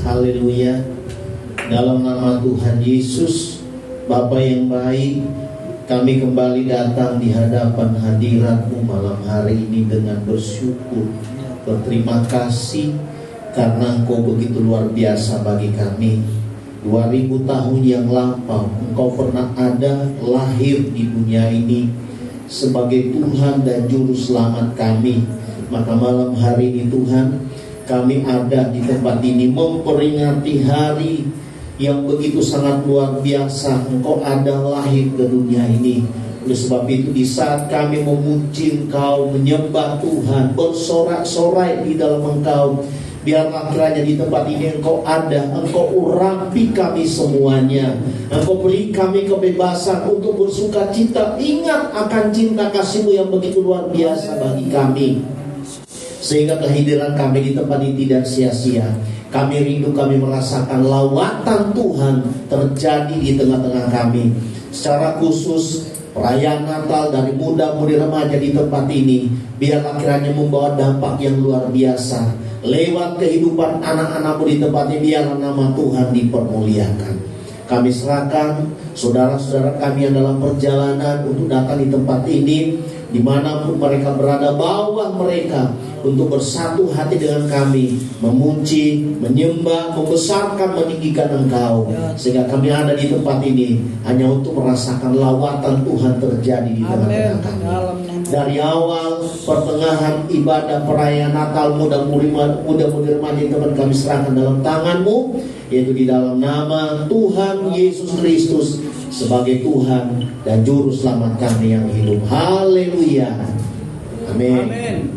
Haleluya. Dalam nama Tuhan Yesus, Bapa yang baik, kami kembali datang di hadapan hadirat-Mu malam hari ini dengan bersyukur, berterima kasih karena Engkau begitu luar biasa bagi kami. 2000 tahun yang lampau Engkau pernah ada, lahir di dunia ini sebagai Tuhan dan Juru Selamat kami. Maka malam hari ini Tuhan, kami ada di tempat ini memperingati hari yang begitu sangat luar biasa. Engkau ada lahir ke dunia ini. Oleh sebab itu di saat kami memuji Engkau, menyembah Tuhan, bersorak-sorai di dalam Engkau, biarlah kiranya di tempat ini Engkau ada, Engkau urapi kami semuanya. Engkau beri kami kebebasan untuk bersuka cita. Ingat akan cinta kasih-Mu yang begitu luar biasa bagi kami, sehingga kehadiran kami di tempat ini tidak sia-sia. Kami rindu, kami merasakan lawatan Tuhan terjadi di tengah-tengah kami. Secara khusus perayaan Natal dari muda-mudi remaja di tempat ini, biarlah kiranya membawa dampak yang luar biasa. Lewat kehidupan anak-anak-Mu di tempat ini, biarlah nama Tuhan dipermuliakan. Kami serahkan saudara-saudara kami yang dalam perjalanan untuk datang di tempat ini, dimanapun mereka berada, bawa mereka untuk bersatu hati dengan kami, memuji, menyembah, membesarkan, meninggikan Engkau, sehingga kami ada di tempat ini hanya untuk merasakan lawatan Tuhan terjadi di tengah-tengah kami. Dari awal, pertengahan ibadah perayaan Natal, muda-mudi remaja yang teman kami serahkan dalam tangan-Mu, yaitu di dalam nama Tuhan Yesus Kristus sebagai Tuhan dan Juru Selamat kami yang hidup. Haleluya. Amin.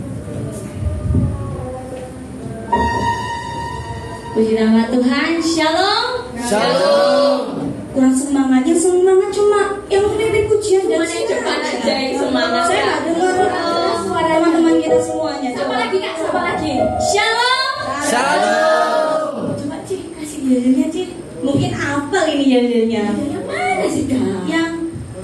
Puji nama Tuhan. Shalom. Shalom. Kurang semangatnya, semangat cuma yang lebih pujian dan cepat aja yang semangat. Saya nggak dengar suara teman-teman kita semuanya. Siapa lagi kak? Siapa lagi? Shalom. Shalom. Coba Cik, kasih jadinya Cik. Mungkin apel ini jadinya. Yang mana sih kak? Yang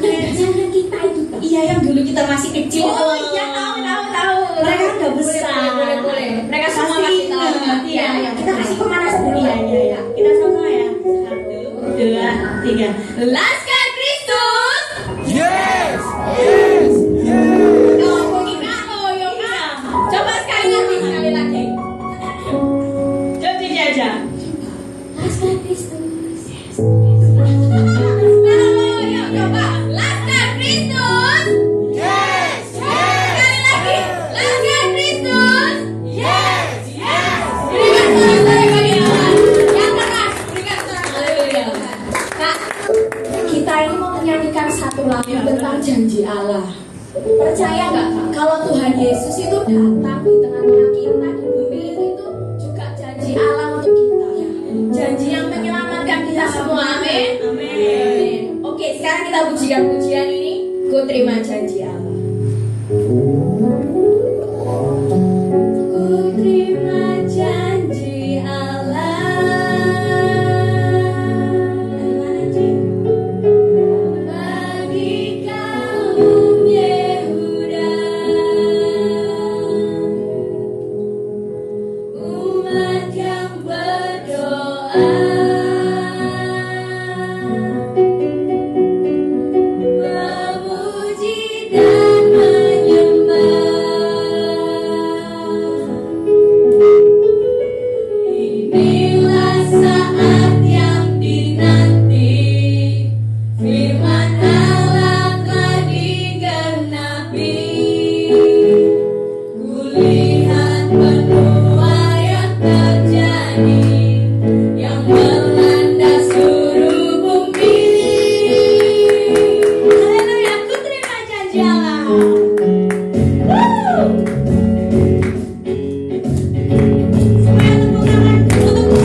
kayak kita itu kak. Iya, yang dulu kita masih kecil. Oh iya, tahu. Mereka udah besar. Boleh. Mereka semua masih tahu. Iya. Kita kasih pemanasan dulu. Iya. Kita sama ya. 1, 2, 3. Laskar Kristus. Yes. Coba sekali lagi. Coba ini aja. Laskar Kristus. Coba Laskar Kristus. Yes. Sekali lagi. Laskar Kristus. Yes. Berikan suara bagi Tuhan. Yang keras. Berikan suara. Haleluya. Kak, kita ini mau menyanyikan satu lagu tentang janji Allah. Percaya nggak kak, kalau Tuhan Yesus itu datang di tengah-tengah kita di bumi itu juga janji Allah untuk kita, janji yang menyelamatkan kita semua. Amin. Oke, sekarang kita pujikan pujian ini. Ku terima janji Allah. Ku terima janji Allah. Dari mana Cik? Bagi kaum Yehuda, umat yang berdoa, memuji dan menyembah. Inilah saat yang dinanti, firman Allah telah digenapi. Kulihat penuai yang terjadi, yang melanda seluruh bumi. Haleluya, ku terima janji Allah. Semuanya tepuk tangan untuk Tuhan.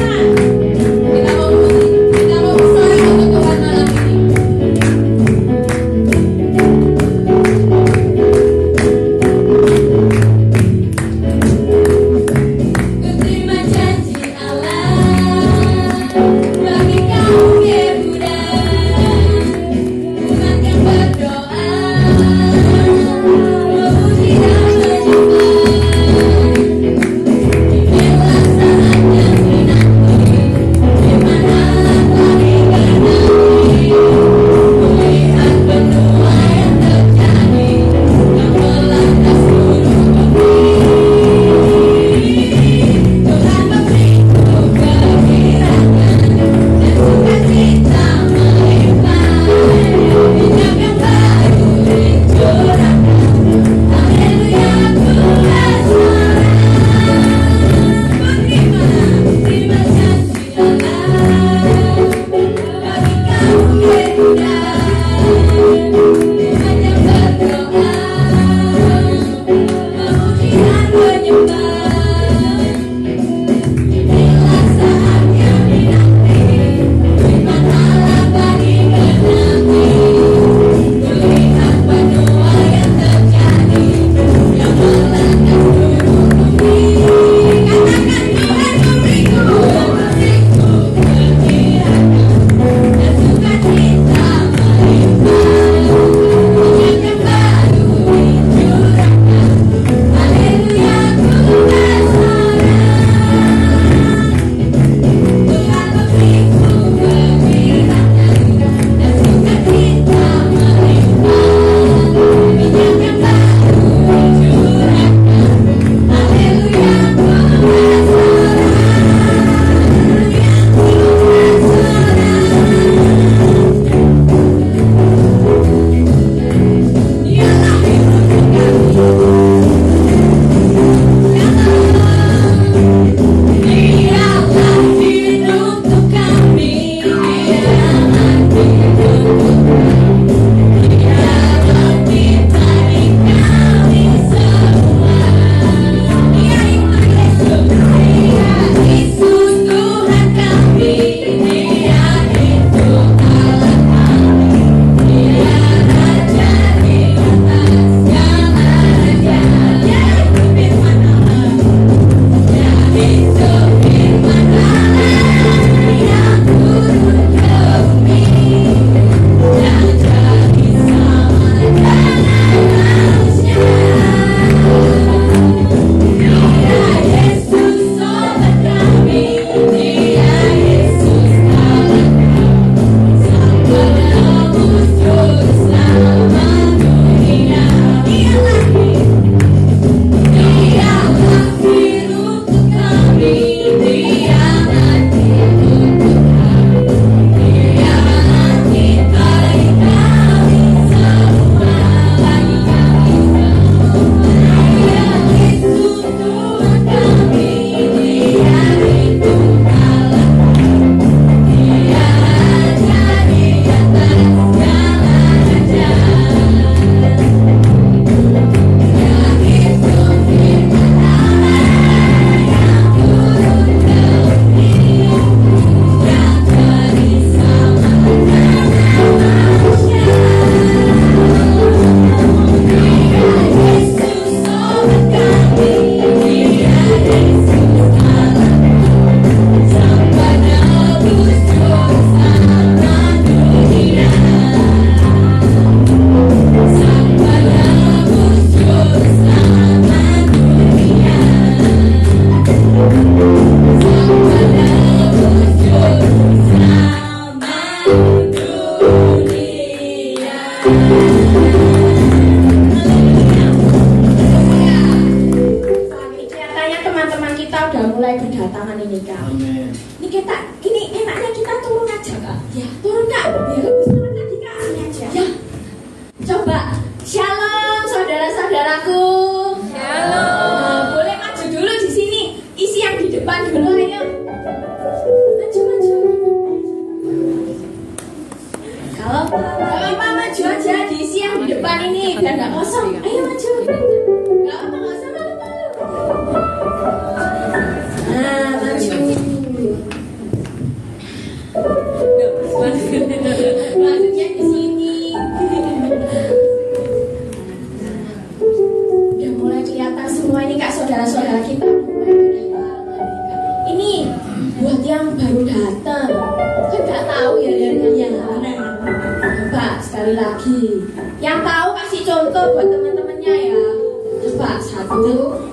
Amin. Ini enaknya kita turun aja Kak. Ya, turun Kak. Biar lebih semangat tadi Kak. Sini aja. Ya. Coba. Shalom saudara-saudaraku. Shalom. Boleh maju dulu di sini. Isi yang di depan dulu ayo. Maju. Kalau apa maju aja diisi yang di depan ini biar nggak kosong. Ayo maju. Nggak apa nggak usah malu-malu. Nah maju. Maksudnya di sini. Udah mulai kelihatan semua ini Kak saudara-saudara kita. Ini buat yang baru datang kan nggak tahu ya yang mana. Coba sekali lagi. Yang tahu kasih contoh buat teman-temannya ya. Coba 1,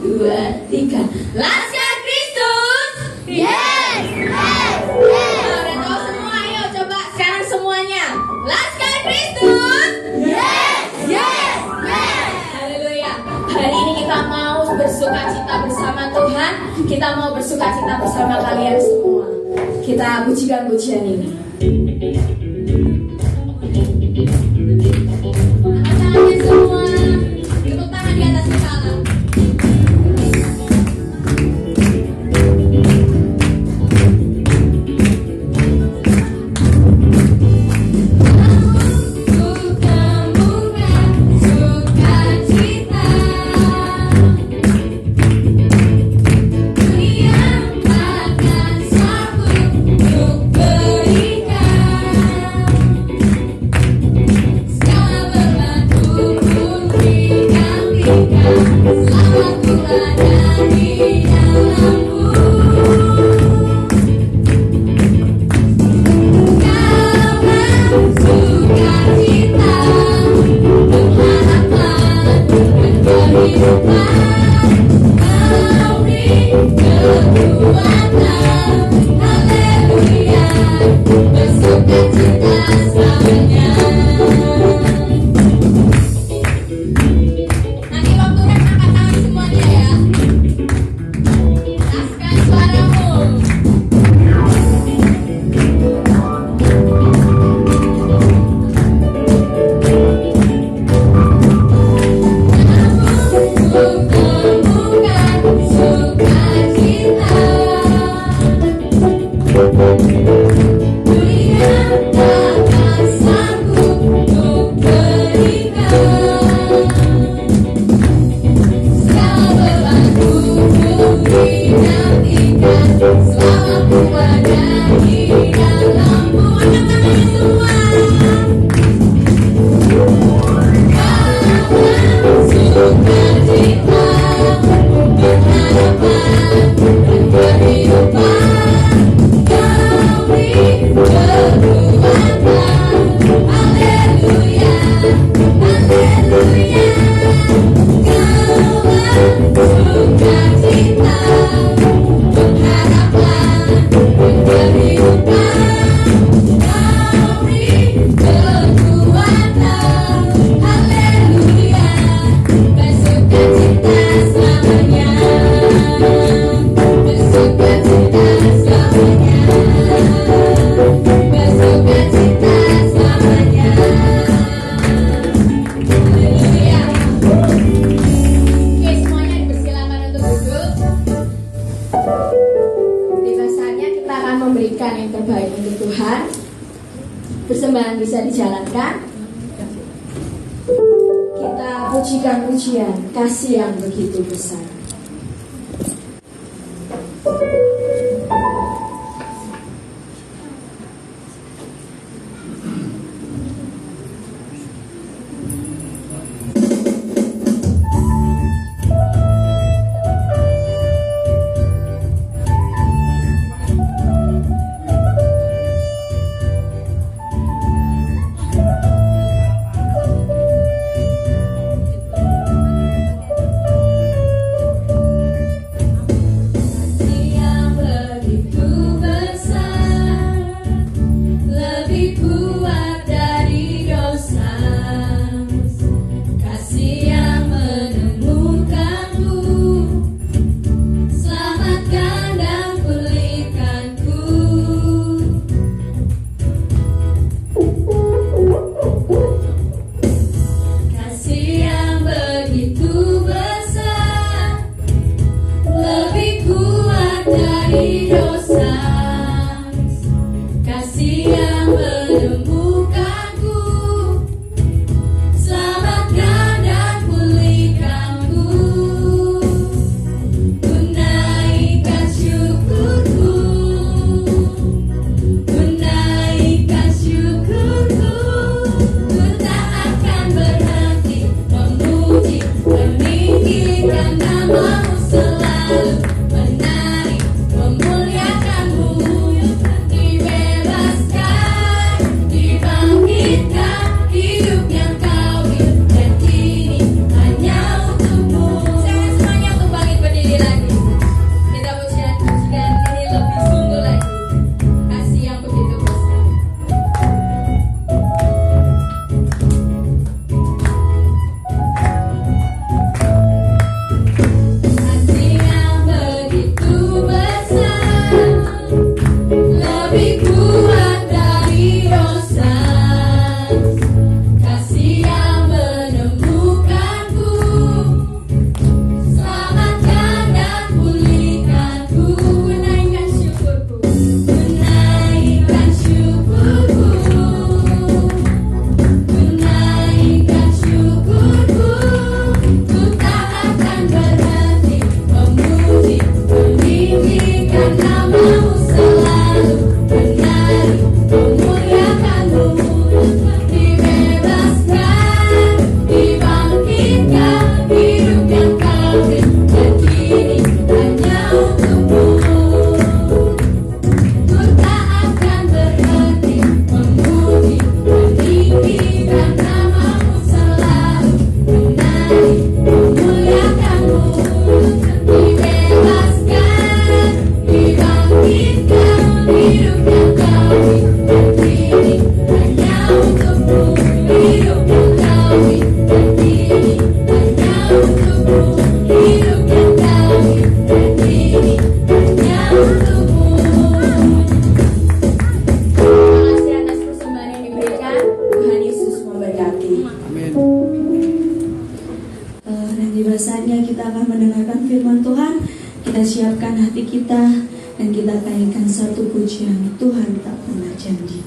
2, 3. Laskar Kristus. Yes. Udah tahu semua ayo coba sekarang semuanya. Laskar Kristus. Yes. Haleluya. Hari ini kita mau bersukacita bersama Tuhan. Kita mau bersukacita bersama kalian semua. Kita pujikan pujian ini. Tangannya semua, tepuk tangan di atas kepala. Persembahan bisa dijalankan. Kita pujikan pujian kasih yang begitu besar. siapkan hati kita dan kita tanyakan satu pujian, Tuhan tak pernah janji.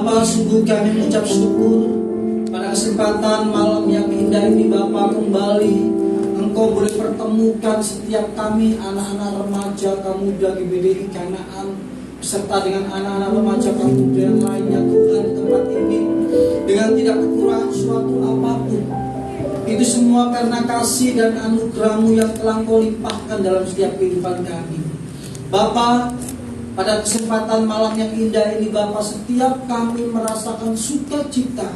Bapa, sungguh kami mengucap syukur pada kesempatan malam yang indah ini Bapa, kembali Engkau boleh pertemukan setiap kami anak-anak remaja Kamuda GBDI Kanaan beserta dengan anak-anak remaja Kamuda yang lainnya Tuhan di tempat ini dengan tidak kekurangan suatu apapun. Itu semua karena kasih dan anugerah-Mu yang telah Engkau limpahkan dalam setiap kehidupan kami. Bapa, pada kesempatan malam yang indah ini Bapa, setiap kami merasakan sukacita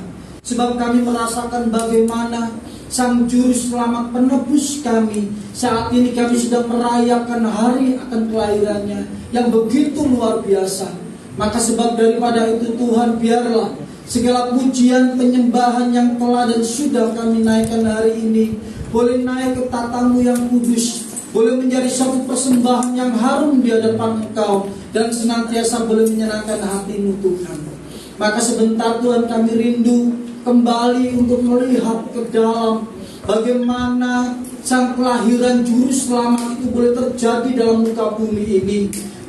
sebab kami merasakan bagaimana Sang Juru Selamat penebus kami. Saat ini kami sedang merayakan hari akan kelahirannya yang begitu luar biasa. Maka sebab daripada itu Tuhan, biarlah segala pujian penyembahan yang telah dan sudah kami naikkan hari ini boleh naik ke tatamu yang kudus, boleh menjadi satu persembahan yang harum di hadapan Engkau dan senantiasa boleh menyenangkan hati-Mu Tuhan. Maka sebentar Tuhan kami rindu kembali untuk melihat ke dalam bagaimana sang kelahiran Juru Selamat itu boleh terjadi dalam muka bumi ini.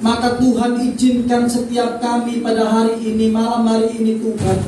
Maka Tuhan izinkan setiap kami pada hari ini, malam hari ini Tuhan,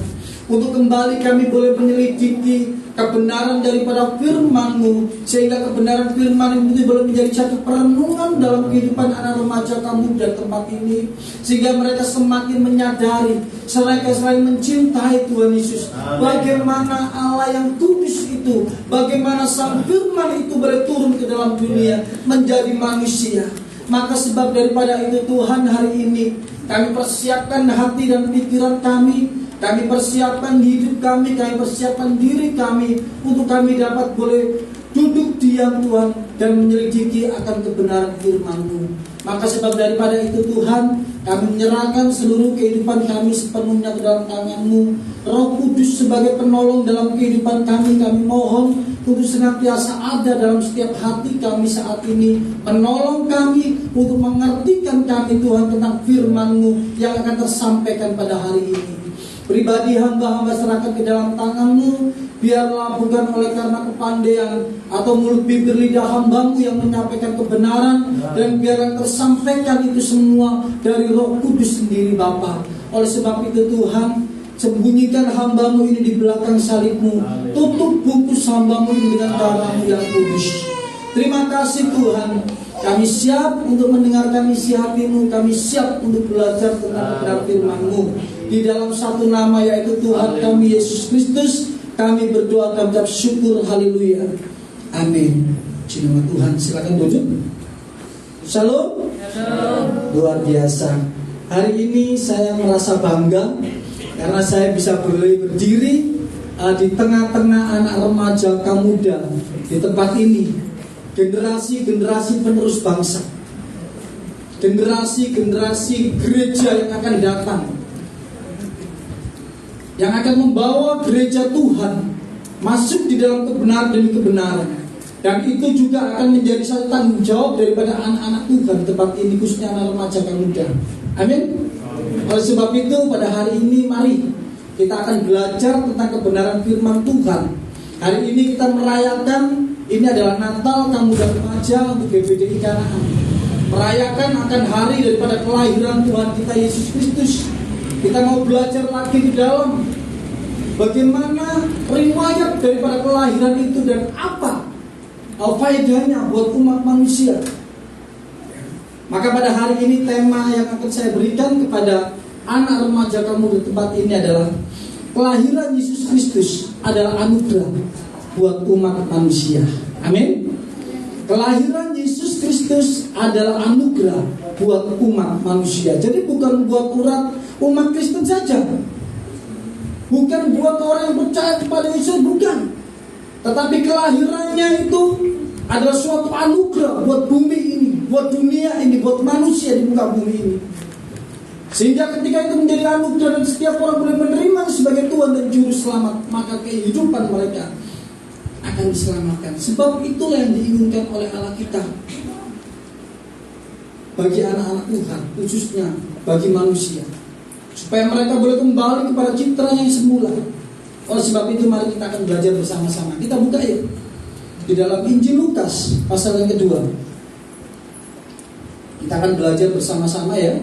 untuk kembali kami boleh menyelidiki kebenaran daripada firman-Mu, sehingga kebenaran firman itu boleh menjadi satu perenungan dalam kehidupan anak remaja Kamuda tempat ini, sehingga mereka semakin menyadari, selain mencintai Tuhan Yesus, bagaimana Allah yang kudus itu, bagaimana sang firman itu boleh turun ke dalam dunia menjadi manusia. Maka sebab daripada itu Tuhan, hari ini kami persiapkan hati dan pikiran kami persiapkan hidup kami persiapkan diri kami untuk kami dapat boleh duduk diam Tuhan dan menyelidiki akan kebenaran firman-Mu. Maka sebab daripada itu Tuhan, kami menyerahkan seluruh kehidupan kami sepenuhnya ke dalam tangan-Mu. Roh Kudus sebagai penolong dalam kehidupan kami mohon untuk senantiasa ada dalam setiap hati kami saat ini, menolong kami untuk mengertikan kami Tuhan tentang firman-Mu yang akan tersampaikan pada hari ini. Pribadi hamba-hamba serahkan ke dalam tangan-Mu, biarlah bukan oleh karena kepandaian atau mulut bibir lidah hamba-Mu yang menyampaikan kebenaran, dan biarlah tersampaikan itu semua dari Roh Kudus sendiri Bapa. Oleh sebab itu Tuhan, sembunyikan hamba-Mu ini di belakang salib-Mu, tutup bungkus hamba-Mu ini dengan darah-Mu yang kudus. Terima kasih Tuhan, kami siap untuk mendengarkan isi hati-Mu, kami siap untuk belajar tentang kebenaran firman-Mu. Di dalam satu nama, yaitu Tuhan kami Yesus Kristus, kami berdoa dan ucap syukur. Haleluya. Amin. Puji nama Tuhan. Silakan duduk. Shalom. Luar biasa. Hari ini saya merasa bangga karena saya bisa berdiri di tengah-tengah anak remaja Kamuda di tempat ini. Generasi-generasi penerus bangsa, generasi-generasi gereja yang akan datang, yang akan membawa gereja Tuhan masuk di dalam kebenaran demi kebenaran. Dan itu juga akan menjadi satu tanggung jawab daripada anak-anak Tuhan tempat ini, khususnya anak remaja Kamuda. Amin. Oleh sebab itu pada hari ini mari kita akan belajar tentang kebenaran firman Tuhan. Hari ini kita merayakan, ini adalah Natal Kamuda Remaja untuk GBDI Kanaan, merayakan akan hari daripada kelahiran Tuhan kita Yesus Kristus. Kita mau belajar lagi di dalam bagaimana riwayat daripada kelahiran itu dan apa faedahnya buat umat manusia. Maka pada hari ini tema yang akan saya berikan kepada anak remaja kamu di tempat ini adalah kelahiran Yesus Kristus adalah anugerah buat umat manusia. Amin. Kelahiran Yesus Kristus adalah anugerah buat umat manusia. Jadi bukan buat umat Kristen saja, bukan buat orang yang percaya kepada Yesus, bukan. Tetapi kelahirannya itu adalah suatu anugerah buat bumi ini, buat dunia ini, buat manusia di muka bumi ini. Sehingga ketika itu menjadi anugerah dan setiap orang boleh menerima sebagai Tuhan dan Juru Selamat, maka kehidupan mereka akan diselamatkan. Sebab itulah yang diinginkan oleh Allah kita bagi anak-anak Tuhan, khususnya bagi manusia, supaya mereka boleh kembali kepada citra yang semula. Oleh sebab itu mari kita akan belajar bersama-sama. Kita buka ya di dalam Injil Lukas pasal yang kedua. Kita akan belajar bersama-sama ya.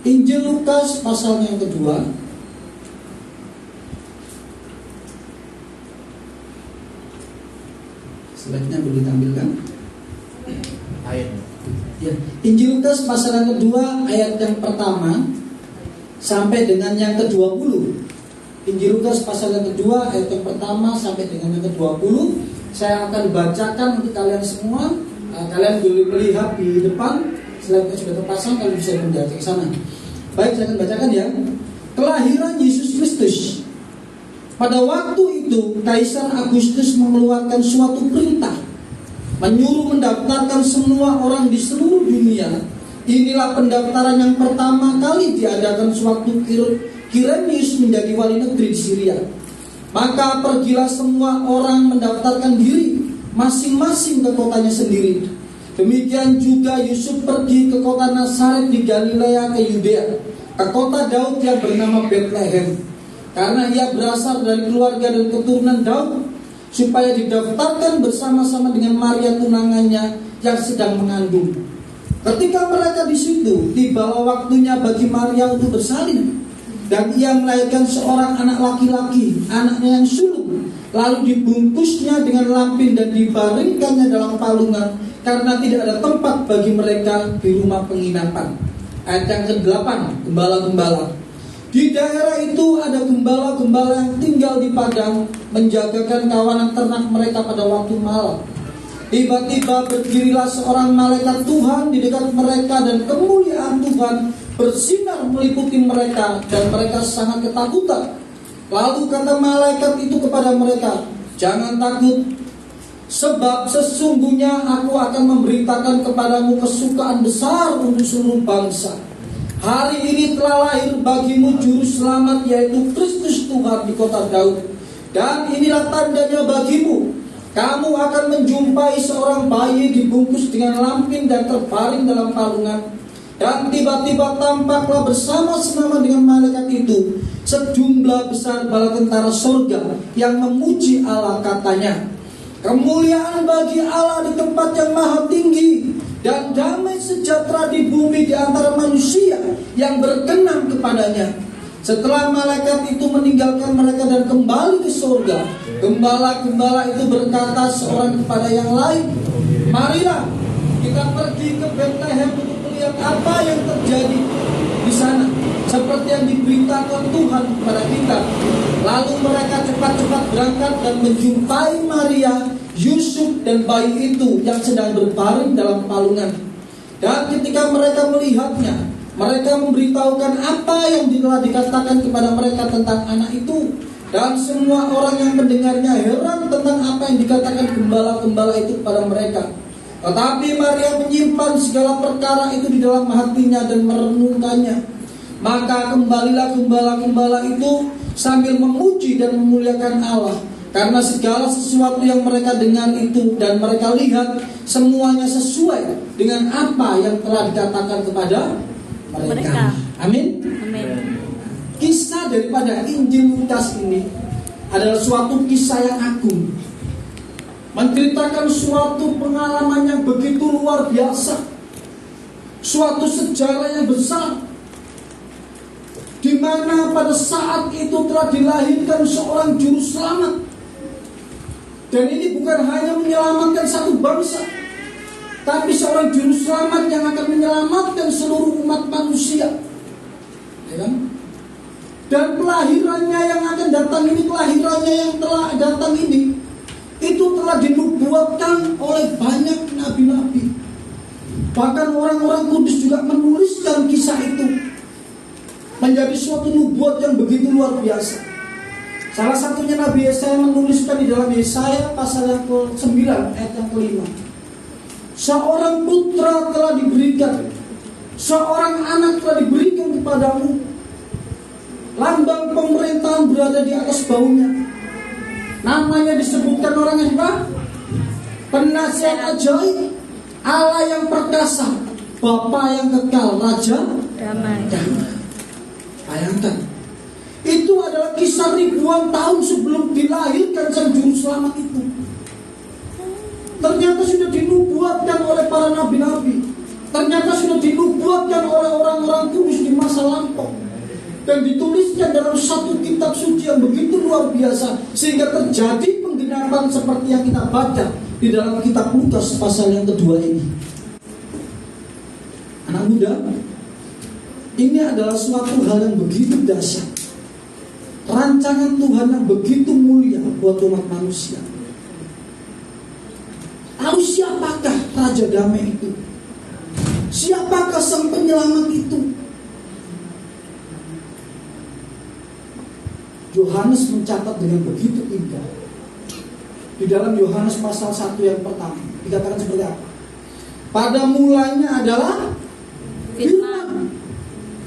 Injil Lukas pasalnya yang kedua. Slide-nya boleh ditampilkan. Ayat. Ya, Injil Lukas pasal yang kedua ayat yang pertama sampai dengan yang ke-20. Injil Lukas pasal yang kedua ayat yang pertama sampai dengan yang ke-20. Saya akan bacakan untuk kalian semua. Kalian boleh melihat di depan. Slide-nya sudah terpasang, kalian bisa membaca ke sana. Baik, saya akan bacakan ya. Kelahiran Yesus Kristus. Pada waktu itu Kaisar Agustus mengeluarkan suatu perintah, menyuruh mendaftarkan semua orang di seluruh dunia. Inilah pendaftaran yang pertama kali diadakan sewaktu Kirenius menjadi wali negeri di Syria. Maka pergilah semua orang mendaftarkan diri masing-masing ke kotanya sendiri. Demikian juga Yusuf pergi ke kota Nazaret di Galilea ke Yudea, ke kota Daud yang bernama Bethlehem, karena ia berasal dari keluarga dan keturunan Daud, supaya didaftarkan bersama-sama dengan Maria tunangannya yang sedang mengandung. Ketika mereka di situ, tibalah waktunya bagi Maria untuk bersalin, dan ia melahirkan seorang anak laki-laki, anaknya yang sulung. Lalu dibungkusnya dengan lampin dan dibaringkannya dalam palungan, karena tidak ada tempat bagi mereka di rumah penginapan. Ayat yang ke-8, gembala-gembala. Di daerah itu ada gembala-gembala yang tinggal di padang, menjagakan kawanan ternak mereka pada waktu malam. Tiba-tiba berdirilah seorang malaikat Tuhan di dekat mereka, dan kemuliaan Tuhan bersinar meliputi mereka, dan mereka sangat ketakutan. Lalu kata malaikat itu kepada mereka, "Jangan takut, sebab sesungguhnya aku akan memberitakan kepadamu kesukaan besar untuk seluruh bangsa. Hari ini telah lahir bagimu juru selamat, yaitu Kristus Tuhan di kota Daud. Dan inilah tandanya bagimu, kamu akan menjumpai seorang bayi dibungkus dengan lampin dan terbaring dalam palungan. Dan tiba-tiba tampaklah bersama-sama dengan malaikat itu sejumlah besar bala tentara surga yang memuji Allah, katanya, kemuliaan bagi Allah di tempat yang maha tinggi, dan damai sejahtera di bumi di antara manusia yang berkenan kepadanya." Setelah malaikat itu meninggalkan mereka dan kembali ke surga, gembala-gembala itu berkata seorang kepada yang lain, "Marilah kita pergi ke Bethlehem untuk melihat apa yang terjadi di sana, seperti yang diberitakan Tuhan kepada kita." Lalu mereka cepat-cepat berangkat dan menjumpai Maria, Yusuf dan bayi itu yang sedang berbaring dalam palungan. Dan ketika mereka melihatnya, mereka memberitahukan apa yang telah dikatakan kepada mereka tentang anak itu. Dan semua orang yang mendengarnya heran tentang apa yang dikatakan gembala-gembala itu kepada mereka. Tetapi Maria menyimpan segala perkara itu di dalam hatinya dan merenungkannya. Maka kembalilah gembala-gembala itu sambil memuji dan memuliakan Allah, karena segala sesuatu yang mereka dengar itu dan mereka lihat semuanya sesuai dengan apa yang telah dikatakan kepada mereka. Amin. Kisah daripada Injil Lukas ini adalah suatu kisah yang agung, menceritakan suatu pengalaman yang begitu luar biasa, suatu sejarah yang besar, di mana pada saat itu telah dilahirkan seorang juru selamat. Dan ini bukan hanya menyelamatkan satu bangsa, tapi seorang juru selamat yang akan menyelamatkan seluruh umat manusia, ya kan? Dan kelahirannya yang akan datang ini, kelahirannya yang telah datang ini, itu telah dinubuatkan oleh banyak nabi-nabi. Bahkan orang-orang kudus juga menuliskan kisah itu menjadi suatu nubuat yang begitu luar biasa. Salah satunya Nabi Yesaya menuliskan di dalam Yesaya pasal yang ke-9 ayat yang ke-5. Seorang putra telah diberikan, seorang anak telah diberikan kepadamu, lambang pemerintahan berada di atas baunya. Namanya disebutkan orang yang apa? Penasihat ajaib, Allah yang perkasa, Bapa yang kekal, Raja damai. Bayangkan, itu adalah kisah ribuan tahun sebelum dilahirkan sang juru selamat itu. Ternyata sudah dinubuatkan oleh para nabi-nabi. ternyata sudah dinubuatkan oleh orang-orang kudus di masa lampau dan ditulisnya dalam satu kitab suci yang begitu luar biasa, sehingga terjadi penggenapan seperti yang kita baca di dalam kitab Lukas pasal yang kedua ini. Anak muda, ini adalah suatu hal yang begitu dahsyat, rancangan Tuhan yang begitu mulia buat umat manusia. Lalu siapakah Raja Damai itu? Siapakah Sang Penyelamat itu? Yohanes mencatat dengan begitu indah. Di dalam Yohanes pasal 1 yang pertama dikatakan seperti apa? Pada mulanya adalah Firman.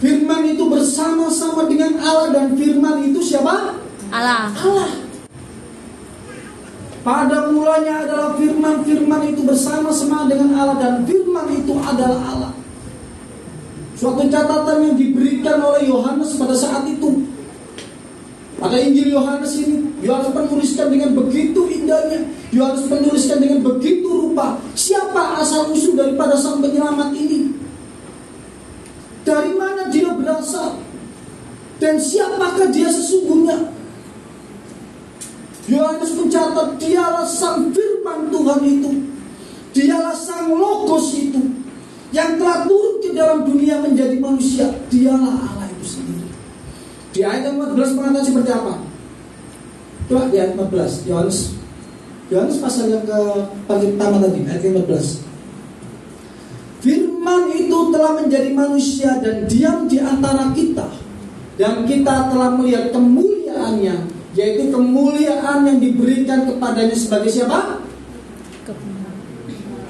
Firman itu bersama-sama dengan Allah, dan Firman itu siapa? Allah. Allah. Pada mulanya adalah Firman. Firman itu bersama-sama dengan Allah, dan Firman itu adalah Allah. Suatu catatan yang diberikan oleh Yohanes pada saat itu. Pada Injil Yohanes ini, Yohanes menuliskan dengan begitu indahnya, Yohanes menuliskan dengan begitu rupa, siapa asal usul daripada Sang Penyelamat ini, dari mana dia berasal, dan siapakah dia sesungguhnya. Yohanes mencatat, dialah Sang Firman Tuhan itu, dialah Sang Logos itu, yang telah turun ke dalam dunia menjadi manusia, dialah Allah itu sendiri. Di ayat 14 mengatakan seperti apa? Coba di ayat 14, Yohanes pasal yang pertama tadi, ayat 14. Firman itu telah menjadi manusia dan diam di antara kita, dan kita telah melihat kemuliaannya, yaitu kemuliaan yang diberikan kepadanya sebagai siapa?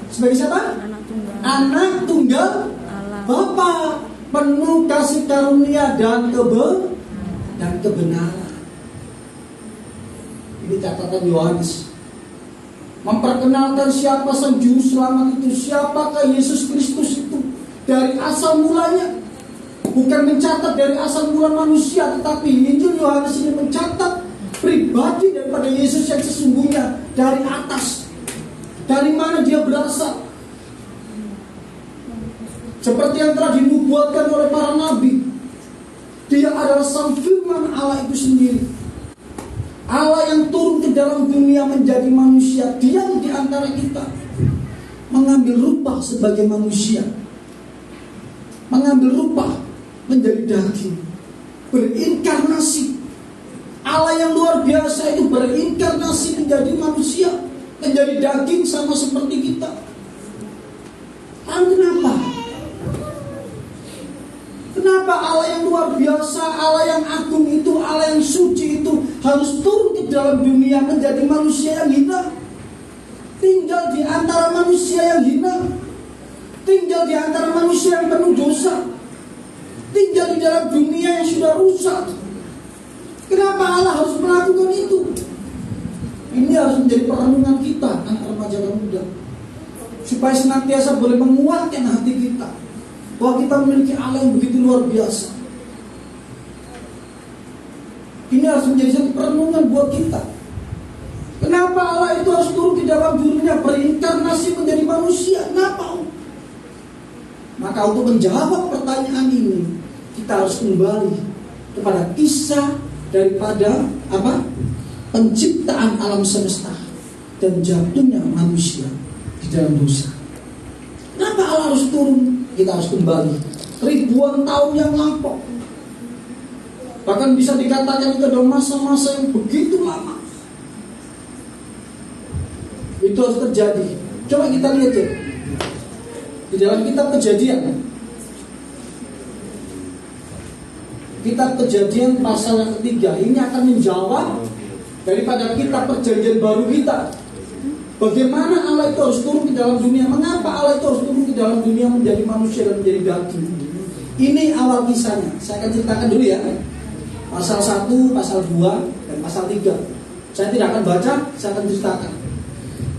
Sebagai siapa? Anak tunggal Bapa, penuh kasih karunia dan kebenaran. Ini catatan Yohanes, memperkenalkan siapa Sang Juru Selamat itu, siapakah Yesus Kristus itu dari asal mulanya. Bukan mencatat dari asal mula manusia, tetapi Injil Yohanes ini mencatat pribadi daripada Yesus yang sesungguhnya dari atas. Dari mana dia berasal? Seperti yang telah dinubuatkan oleh para nabi, dia adalah Sang Firman Allah itu sendiri. Allah yang turun ke dalam dunia menjadi manusia, diam di antara kita, mengambil rupa sebagai manusia, mengambil rupa menjadi daging, berinkarnasi. Allah yang luar biasa itu berinkarnasi menjadi manusia, menjadi daging sama seperti kita. Lalu kenapa? Kenapa Allah yang luar biasa, Allah yang agung itu, Allah yang suci itu harus turun ke dalam dunia menjadi manusia yang hina, tinggal di antara manusia yang hina, tinggal di antara manusia yang penuh dosa, tinggal di dalam dunia yang sudah rusak? Kenapa Allah harus melakukan itu? Ini harus menjadi perenungan kita, anak remaja dan muda, supaya senantiasa boleh menguatkan hati kita bahwa kita memiliki Allah yang begitu luar biasa. Ini harus menjadi satu perenungan buat kita. Kenapa Allah itu harus turun ke dalam dunia, berinkarnasi menjadi manusia? Kenapa? Maka untuk menjawab pertanyaan ini, kita harus kembali kepada kisah daripada apa? Penciptaan alam semesta dan jatuhnya manusia di dalam dosa. Kenapa Allah harus turun? Kita harus kembali ribuan tahun yang lampau. Bahkan bisa dikatakan itu adalah masa-masa yang begitu lama. Itu harus terjadi. Coba kita lihat ya, di dalam kitab Kejadian, kitab Kejadian pasal yang ketiga, ini akan menjawab daripada kitab Perjanjian Baru kita. Bagaimana Allah itu harus turun ke dalam dunia? Mengapa Allah itu harus turun ke dalam dunia menjadi manusia dan menjadi daging? Ini awal kisahnya. Saya akan ceritakan dulu ya. Pasal 1, pasal 2, dan pasal 3. Saya tidak akan baca, saya akan ceritakan.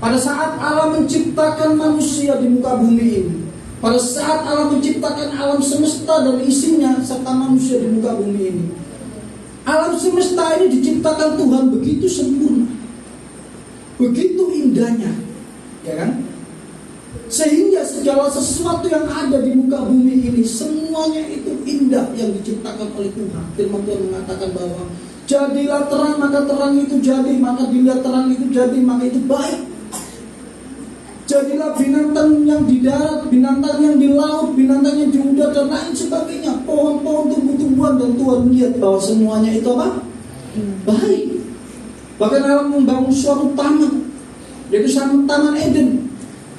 Pada saat Allah menciptakan manusia di muka bumi ini, pada saat Allah menciptakan alam semesta dan isinya serta manusia di muka bumi ini, alam semesta ini diciptakan Tuhan begitu sempurna, begitu indahnya, ya kan? Sehingga segala sesuatu yang ada di muka bumi ini semuanya itu indah yang diciptakan oleh Tuhan. Firman Tuhan mengatakan bahwa jadilah terang, maka terang itu jadi, maka dilihat terang itu jadi, maka itu baik. Jadilah binatang yang di darat, binatang yang di laut, binatang yang di udara dan lain sebagainya, pohon-pohon, tumbuh-tumbuhan, dan Tuhan lihat bahwa semuanya itu apa? Baik. Bahkan dalam membangun suatu taman, yaitu Taman Eden.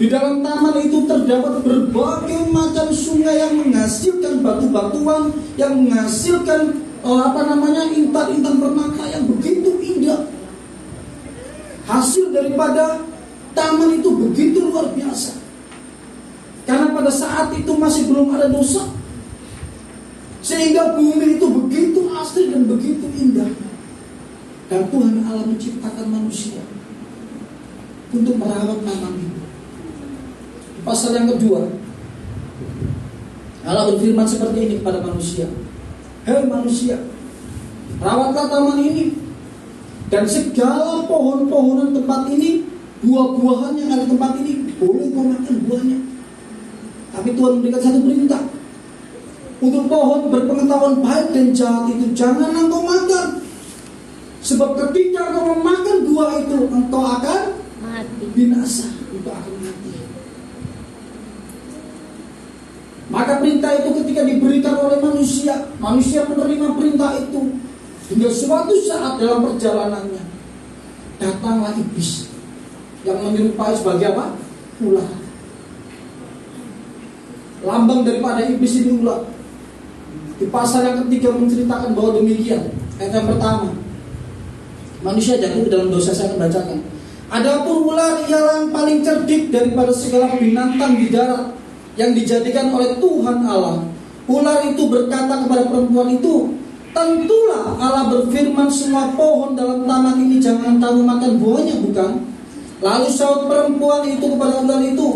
Di dalam taman itu terdapat berbagai macam sungai yang menghasilkan batu-batuan, yang menghasilkan intan-intan permata yang begitu indah. Hasil daripada taman itu begitu luar biasa. Karena pada saat itu masih belum ada dosa, sehingga bumi itu begitu asri dan begitu indah. Dan Tuhan Allah menciptakan manusia untuk merawat taman itu. Pasal yang kedua, Allah berfirman seperti ini kepada manusia. Hei manusia, rawatlah taman ini dan segala pohon-pohonan tempat ini, buah-buahan yang ada di tempat ini, boleh kau makan buahnya. Tapi Tuhan memberikan satu perintah. Untuk pohon berpengetahuan baik dan jahat itu jangan engkau makan. Sebab ketika engkau memakan buah itu, engkau akan Mati. binasa, engkau akan mati. Maka perintah itu ketika diberikan oleh manusia, manusia menerima perintah itu. Hingga suatu saat dalam perjalanannya, datanglah iblis yang menyerupai sebagai apa? Ular. Lambang daripada iblis ini ular. Di pasal yang ketiga menceritakan bahwa demikian. Ayat yang pertama, manusia jatuh ke dalam dosa. Saya akan bacakan. Adapun ular ialah yang paling cerdik daripada segala binatang di darat yang dijadikan oleh Tuhan Allah. Ular itu berkata kepada perempuan itu, tentulah Allah berfirman semua pohon dalam taman ini jangan kamu makan buahnya, bukan? Lalu sahut perempuan itu kepada ular itu,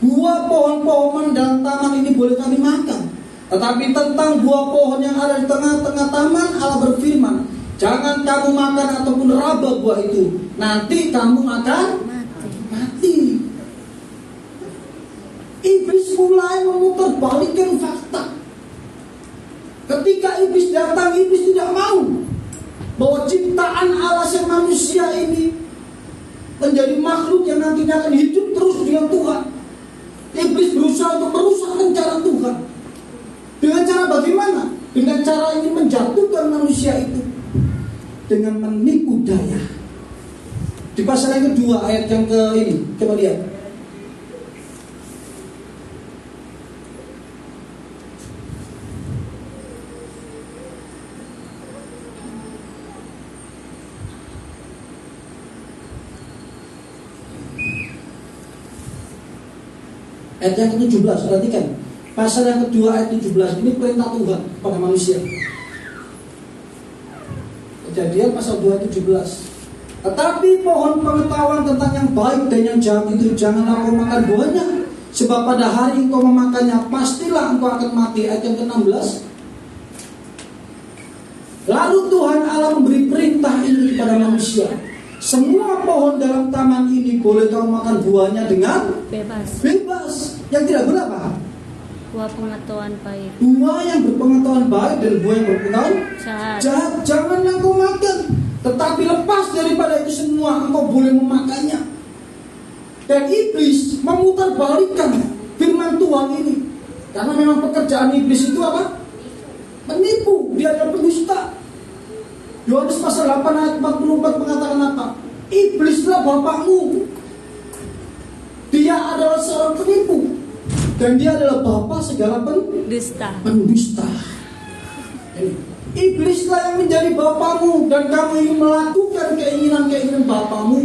buah pohon-pohon dalam taman ini boleh kami makan. Tetapi tentang buah pohon yang ada di tengah-tengah taman, Allah berfirman, jangan kamu makan ataupun raba buah itu, nanti kamu akan mati. Iblis mulai memutarbalikkan fakta. Ketika iblis datang, iblis tidak mau bahwa ciptaan Allah yang manusia ini menjadi makhluk yang nantinya akan hidup terus dengan Tuhan. Iblis berusaha untuk merusak rencana Tuhan. Dengan cara bagaimana? Dengan cara ingin menjatuhkan manusia itu dengan menipu daya. Di pasal yang kedua ayat yang ke ini, coba lihat. Ayat yang ke-17, perhatikan. Pasal yang kedua ayat 17, ini perintah Tuhan kepada manusia. Kejadian pasal 2 ayat 17. Tetapi pohon pengetahuan tentang yang baik dan yang jahat itu janganlah kau makan buahnya, sebab pada hari engkau memakannya pastilah engkau akan mati. Ayat yang ke-16. Lalu Tuhan Allah memberi perintah ini kepada manusia. Semua pohon dalam taman ini boleh kau makan buahnya dengan bebas. Yang tidak berapa? Buah pengetahuan baik. Buah yang berpengetahuan baik dan buah yang berpengetahuan jahat jangan engkau makan. Tetapi lepas daripada itu semua engkau boleh memakannya. Dan iblis memutarbalikkan firman Tuhan ini. Karena memang pekerjaan iblis itu apa? Menipu. Dia adalah pendusta. Yohanes pasal 8 ayat 44 mengatakan apa? Iblislah bapakmu. Dia adalah seorang penipu. Dan dia adalah bapa segala pendusta. Iblislah yang menjadi bapamu. Dan kamu ingin melakukan keinginan-keinginan bapamu.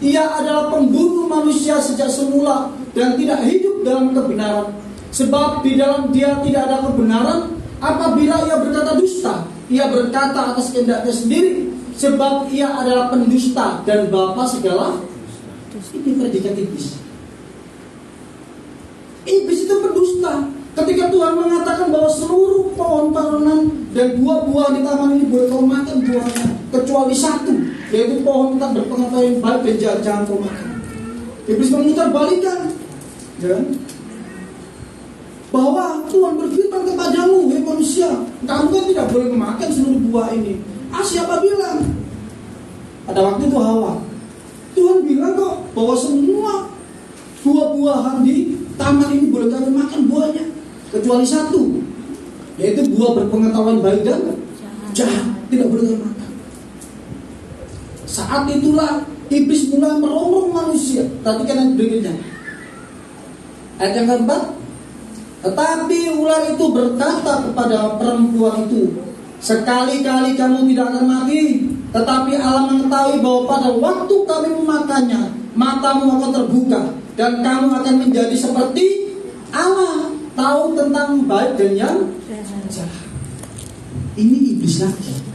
Ia adalah pembunuh manusia sejak semula dan tidak hidup dalam kebenaran. Sebab di dalam dia tidak ada kebenaran. Apabila ia berkata dusta, ia berkata atas kehendaknya sendiri, sebab ia adalah pendusta dan bapa segala. Ini predikat iblis. Iblis itu pendusta. Ketika Tuhan mengatakan bahwa seluruh pohon-pohonan dan buah-buah di taman ini boleh kau makan buahnya, kecuali satu, yaitu pohon tentang berpengetahuan baik dan jahat jangan kau makan. Iblis memutarbalikkan. Ya. Bahwa Tuhan berfirman kepadamu, hei manusia, kamu kan tidak boleh memakan seluruh buah ini. Siapa bilang? Pada waktu itu Hawa. Tuhan bilang kok bahwa semua buah-buahan di taman ini boleh kamu makan buahnya, kecuali satu, yaitu buah berpengetahuan baik dan jahat, tidak boleh kamu makan. Saat itulah iblis mulai merongrong manusia. Perhatikan yang berikutnya. Ayat yang keempat. Tetapi ular itu berkata kepada perempuan itu, sekali-kali kamu tidak akan mati. Tetapi Allah mengetahui bahwa pada waktu kami memakannya, matamu akan terbuka dan kamu akan menjadi seperti Allah, tahu tentang baik dan yang jahat. Ini iblis lagi.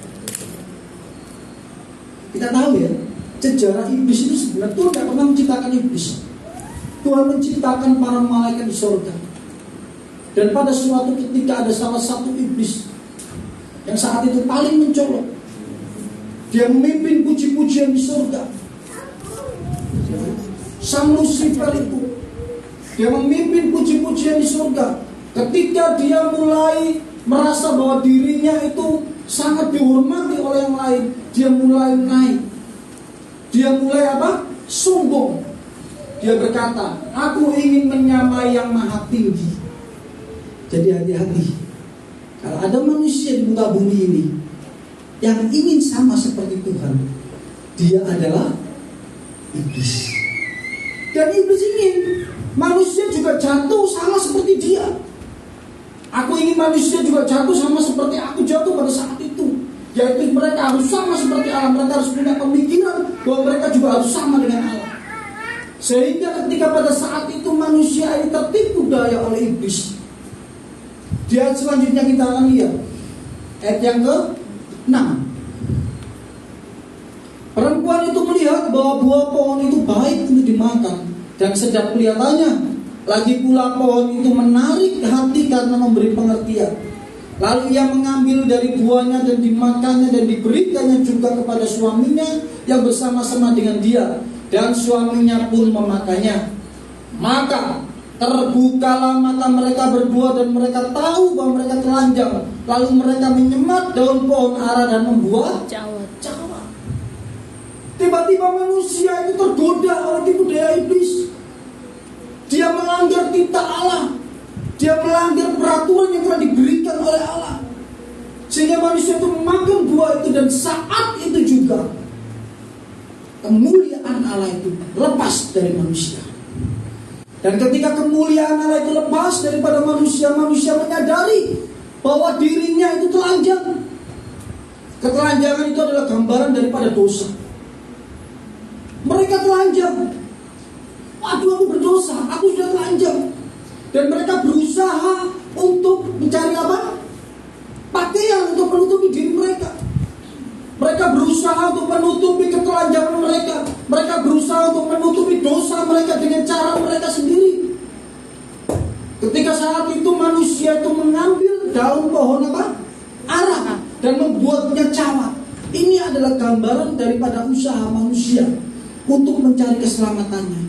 Kita tahu ya, sejarah iblis itu sebenarnya Tuhan tidak pernah menciptakan iblis. Tuhan menciptakan para malaikat di surga. Dan pada suatu ketika ada salah satu iblis yang saat itu paling mencolok. Dia memimpin puji-pujian di surga. Sang Lucifer itu, dia memimpin puji-pujian di surga. Ketika dia mulai merasa bahwa dirinya itu sangat dihormati oleh yang lain, dia mulai naik. Dia mulai apa? Sombong. Dia berkata, aku ingin menyamai yang maha tinggi. Jadi hati-hati. Kalau ada manusia di muka bumi ini yang ingin sama seperti Tuhan, dia adalah iblis. Dan iblis ingin manusia juga jatuh sama seperti dia. Aku ingin manusia juga jatuh sama seperti aku jatuh pada saat itu. Yaitu mereka harus sama seperti Allah. Mereka harus punya pemikiran bahwa mereka juga harus sama dengan Allah. Sehingga ketika pada saat itu manusia ini tertipu daya oleh iblis. Di ayat selanjutnya kita akan lihat ayat yang ke-6. Perempuan itu melihat bahwa buah pohon itu baik untuk dimakan dan sedap kelihatannya. Lagi pula pohon itu menarik hati karena memberi pengertian. Lalu ia mengambil dari buahnya dan dimakannya dan diberikannya juga kepada suaminya yang bersama-sama dengan dia. Dan suaminya pun memakannya. Maka terbukalah mata mereka berdua dan mereka tahu bahwa mereka telanjang. Lalu mereka menyemat daun pohon ara dan membuat cawat. Tiba-tiba manusia itu tergoda oleh tipu daya iblis. Dia melanggar titah Allah. Dia melanggar peraturan yang telah diberikan oleh Allah. Sehingga manusia itu memakan buah itu. Dan saat itu juga kemuliaan Allah itu lepas dari manusia. Dan ketika kemuliaan Allah itu lepas daripada manusia, manusia menyadari bahwa dirinya itu telanjang. Ketelanjangan itu adalah gambaran daripada dosa. Mereka telanjang. Waduh, aku berdosa, aku sudah telanjang. Dan mereka berusaha untuk mencari apa? Pakaian untuk menutupi diri mereka. Mereka berusaha untuk menutupi ketelanjangan mereka. Mereka berusaha untuk menutupi dosa mereka dengan cara mereka sendiri. Ketika saat itu manusia itu mengambil daun pohon apa? Ara dan membuatnya cawat. Ini adalah gambaran daripada usaha manusia untuk mencari keselamatannya.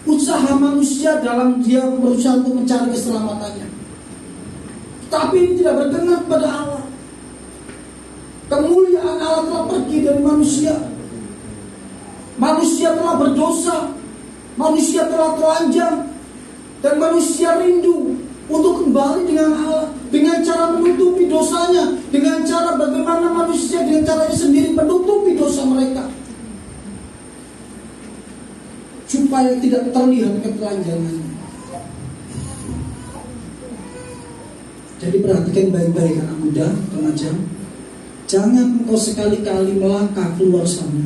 Usaha manusia dalam dia berusaha untuk mencari keselamatannya. Tapi ini tidak berkenan pada Allah. Kemuliaan Allah telah pergi dari manusia. Manusia telah berdosa. Manusia telah telanjang. Dan manusia rindu untuk kembali dengan Allah. Dengan cara menutupi dosanya. Dengan cara bagaimana manusia dengan caranya sendiri menutupi dosa mereka. Supaya tidak terlihat ketelanjangannya. Jadi perhatikan baik-baik anak muda, remaja. Jangan engkau sekali-kali melangkah keluar sana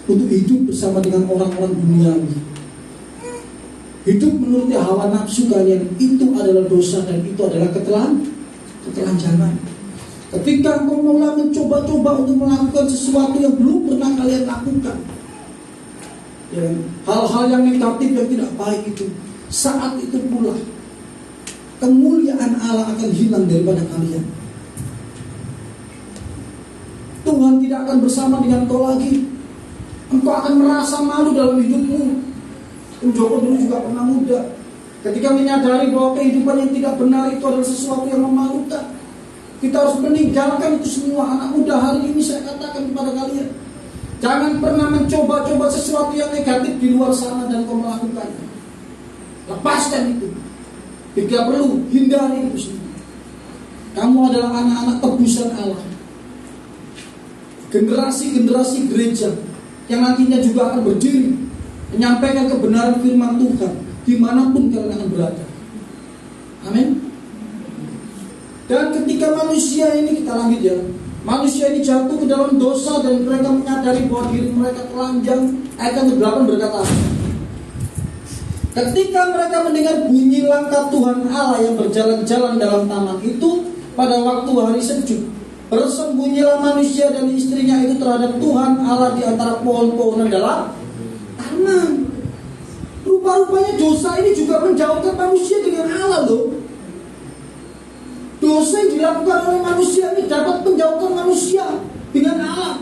untuk hidup bersama dengan orang-orang duniawi. Hidup menurut hawa nafsu kalian itu adalah dosa dan itu adalah ketelanjangan. Ketika engkau mulai mencoba-coba untuk melakukan sesuatu yang belum pernah kalian lakukan, ya, hal-hal yang negatif yang tidak baik itu, saat itu pula kemuliaan Allah akan hilang daripada kalian. Tuhan tidak akan bersama dengan kau lagi. Engkau akan merasa malu dalam hidupmu. Joko dulu juga pernah muda. Ketika menyadari bahwa kehidupan yang tidak benar itu adalah sesuatu yang memalukan, kita harus meninggalkan itu semua. Anak muda hari ini saya katakan kepada kalian, jangan pernah mencoba-coba sesuatu yang negatif di luar sana dan kau melakukannya. Lepaskan itu. Jika perlu, hindari itu semua. Kamu adalah anak-anak tebusan Allah. Generasi-generasi gereja yang nantinya juga akan berdiri menyampaikan kebenaran firman Tuhan dimanapun kalian akan berada. Amin. Dan ketika manusia ini, kita lanjut ya, manusia ini jatuh ke dalam dosa dan mereka menyadari bahwa diri mereka telanjang. Ayat yang ke-8 berkata, ketika mereka mendengar bunyi langkah Tuhan Allah yang berjalan-jalan dalam taman itu pada waktu hari sejuk, bersembunyilah manusia dan istrinya itu terhadap Tuhan Allah di antara pohon-pohonan dalam taman. Rupa-rupanya dosa ini juga menjauhkan manusia dengan Allah loh. Dosa yang dilakukan oleh manusia ini dapat menjauhkan manusia dengan Allah.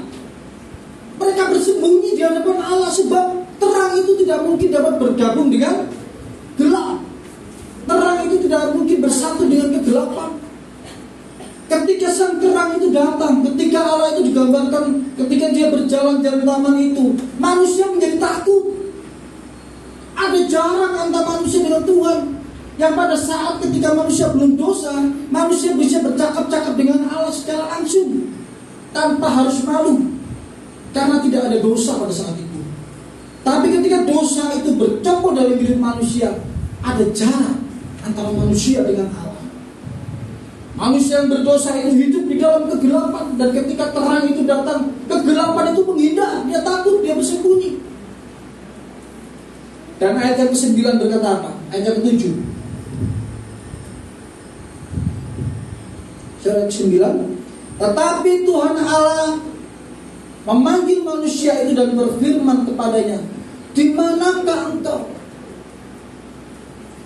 Mereka bersembunyi di hadapan Allah sebab terang itu tidak mungkin dapat bergabung dengan gelap. Terang itu tidak mungkin bersatu dengan kegelapan. Ketika sang terang itu datang, ketika Allah itu digambarkan, ketika dia berjalan di taman itu, manusia menjadi takut. Ada jarak antara manusia dengan Tuhan, yang pada saat ketika manusia belum dosa, manusia bisa bercakap-cakap dengan Allah secara langsung tanpa harus malu, karena tidak ada dosa pada saat itu. Tapi ketika dosa itu bercampur dalam hidup manusia, ada jarak antara manusia dengan Allah. Manusia yang berdosa itu hidup di dalam kegelapan, dan ketika terang itu datang, kegelapan itu menghindar, dia takut, dia bersembunyi. Dan ayat yang ke-9 berkata apa? Ayat yang ke-7. Ayat ke-9. Tetapi Tuhan Allah memanggil manusia itu dan berfirman kepadanya, di manakah engkau?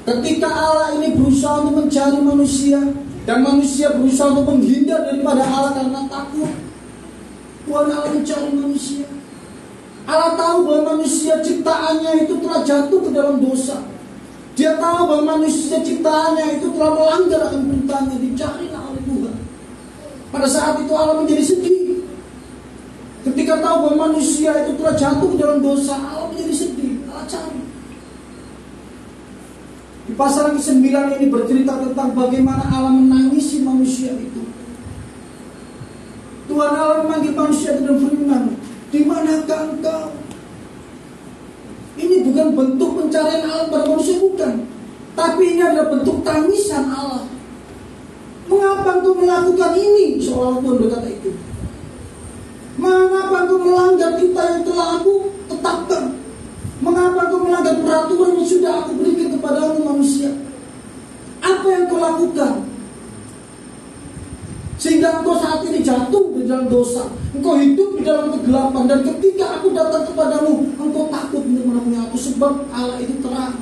Ketika Allah ini berusaha untuk mencari manusia, dan manusia berusaha untuk menghindar daripada Allah karena takut, Tuhan Allah mencari manusia. Allah tahu bahwa manusia ciptaannya itu telah jatuh ke dalam dosa. Dia tahu bahwa manusia ciptaannya itu telah melanggar akan perintahnya, dicarilah oleh Tuhan. Pada saat itu Allah menjadi sedih. Ketika tahu bahwa manusia itu telah jatuh ke dalam dosa, Allah menjadi sedih. Allah cari. Di pasal ke-9 ini bercerita tentang bagaimana Allah menangisi manusia itu. Tuhan Allah memanggil manusia itu dan berfirman, di manakah engkau? Ini bukan bentuk pencarian Allah pada manusia, bukan. Tapi ini adalah bentuk tangisan Allah. Mengapa engkau melakukan ini? Seolah Tuhan berkata itu. Mengapa engkau melanggar titah yang telah aku tetapkan? Mengapa engkau melanggar peraturan yang sudah aku berikan kepadamu manusia? Apa yang kau lakukan? Sehingga engkau saat ini jatuh di dalam dosa, engkau hidup di dalam kegelapan, dan ketika aku datang kepadamu, engkau takut untuk menemui aku, sebab Allah itu terang.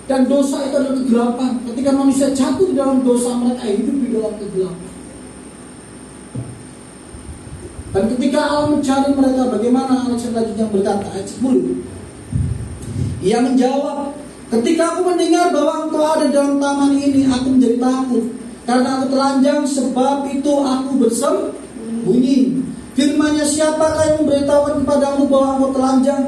Dan dosa itu adalah kegelapan. Ketika manusia jatuh di dalam dosa, mereka hidup di dalam kegelapan. Dan ketika Allah mencari mereka, bagaimana Allah selanjutnya berkata, ayat 10. Ia menjawab, ketika aku mendengar bahwa engkau ada dalam taman ini, aku menjadi takut. Karena aku telanjang, sebab itu aku bersembunyi. Firman-Nya, siapakah yang memberitahukan kepadamu bahwa aku telanjang?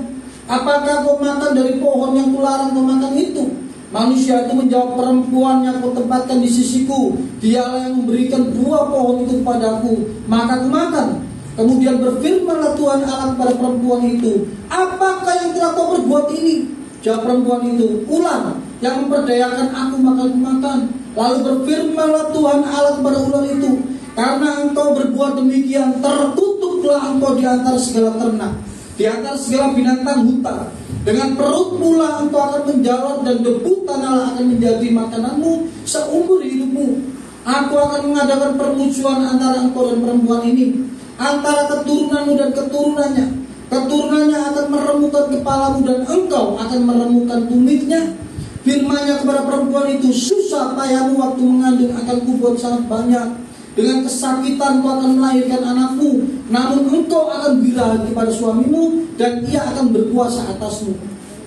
Apakah kau makan dari pohon yang kularang kau makan itu? Manusia itu menjawab, perempuan yang kau tempatkan di sisiku, dialah yang memberikan buah pohon itu kepadaku, maka aku makan. Kemudian berfirmanlah Tuhan Allah kepada perempuan itu, apakah yang telah kau perbuat ini? Jawab perempuan itu, ular yang memperdayakan aku makan. Lalu berfirmanlah Tuhan Allah kepada ular itu, karena engkau berbuat demikian, terkutuklah engkau di antara segala ternak, di antara segala binatang hutan. Dengan perut pula engkau akan menjalar, dan debu tanah akan menjadi makananmu seumur hidupmu. Aku akan mengadakan permusuhan antara engkau dan perempuan ini, antara keturunanmu dan keturunannya. Keturunannya akan meremukkan kepalamu, dan engkau akan meremukkan tumitnya. Firman-Nya kepada perempuan itu, susah payahmu waktu mengandung akan kubuat sangat banyak. Dengan kesakitan engkau akan melahirkan anakmu, namun engkau akan birahi kepada suamimu dan ia akan berkuasa atasmu.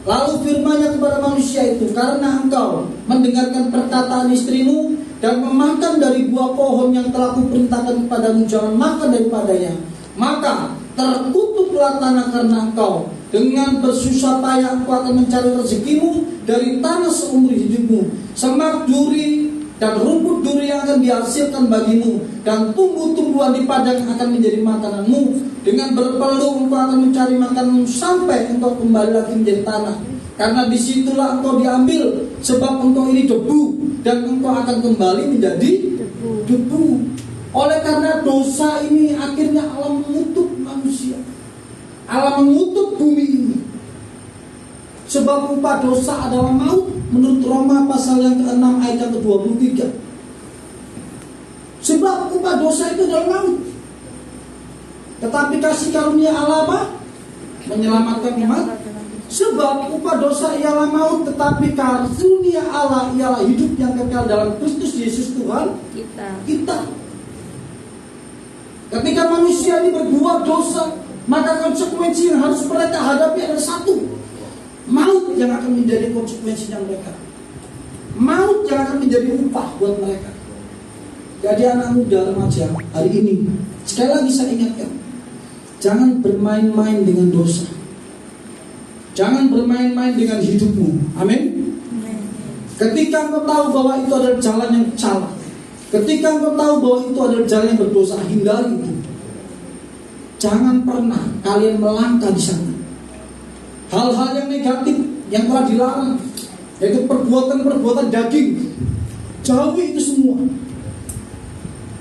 Lalu firman-Nya kepada manusia itu, karena engkau mendengarkan perkataan istrimu dan memakan dari buah pohon yang telah kuperintahkan kepadamu, jangan makan daripadanya, maka terkutuklah tanah karena engkau. Dengan bersusah payah engkau akan mencari rezekimu dari tanah seumur hidupmu. Semak duri dan rumput duri yang akan dihasilkan bagimu, dan tumbuh-tumbuhan di padang akan menjadi makananmu. Dengan berpeluh engkau akan mencari makananmu sampai engkau kembali lagi menjadi tanah, karena disitulah engkau diambil, sebab engkau ini debu, dan engkau akan kembali menjadi debu. Oleh karena dosa ini akhirnya Allah mengutuk manusia, Allah mengutuk bumi ini. Sebab upah dosa adalah maut, menurut Roma pasal yang ke-6 ayat yang ke-23. Sebab upah dosa itu adalah maut. Tetapi kasih karunia Allah apa? Menyelamatkan umat. Sebab upah dosa ialah maut, tetapi karunia Allah ialah hidup yang kekal dalam Kristus Yesus Tuhan kita. Ketika manusia ini berbuat dosa, maka konsekuensi yang harus mereka hadapi adalah satu: maut yang akan menjadi konsekuensinya mereka. Maut yang akan menjadi upah buat mereka. Jadi anak muda remaja hari ini, sekali lagi saya ingatkan, jangan bermain-main dengan dosa. Jangan bermain-main dengan hidupmu. Amin. Ketika engkau tahu bahwa itu adalah jalan yang salah, ketika engkau tahu bahwa itu adalah jalan yang berdosa, hindari itu. Jangan pernah kalian melangkah di sana. Hal-hal yang negatif yang telah dilarang, yaitu perbuatan-perbuatan daging, jauhi itu semua,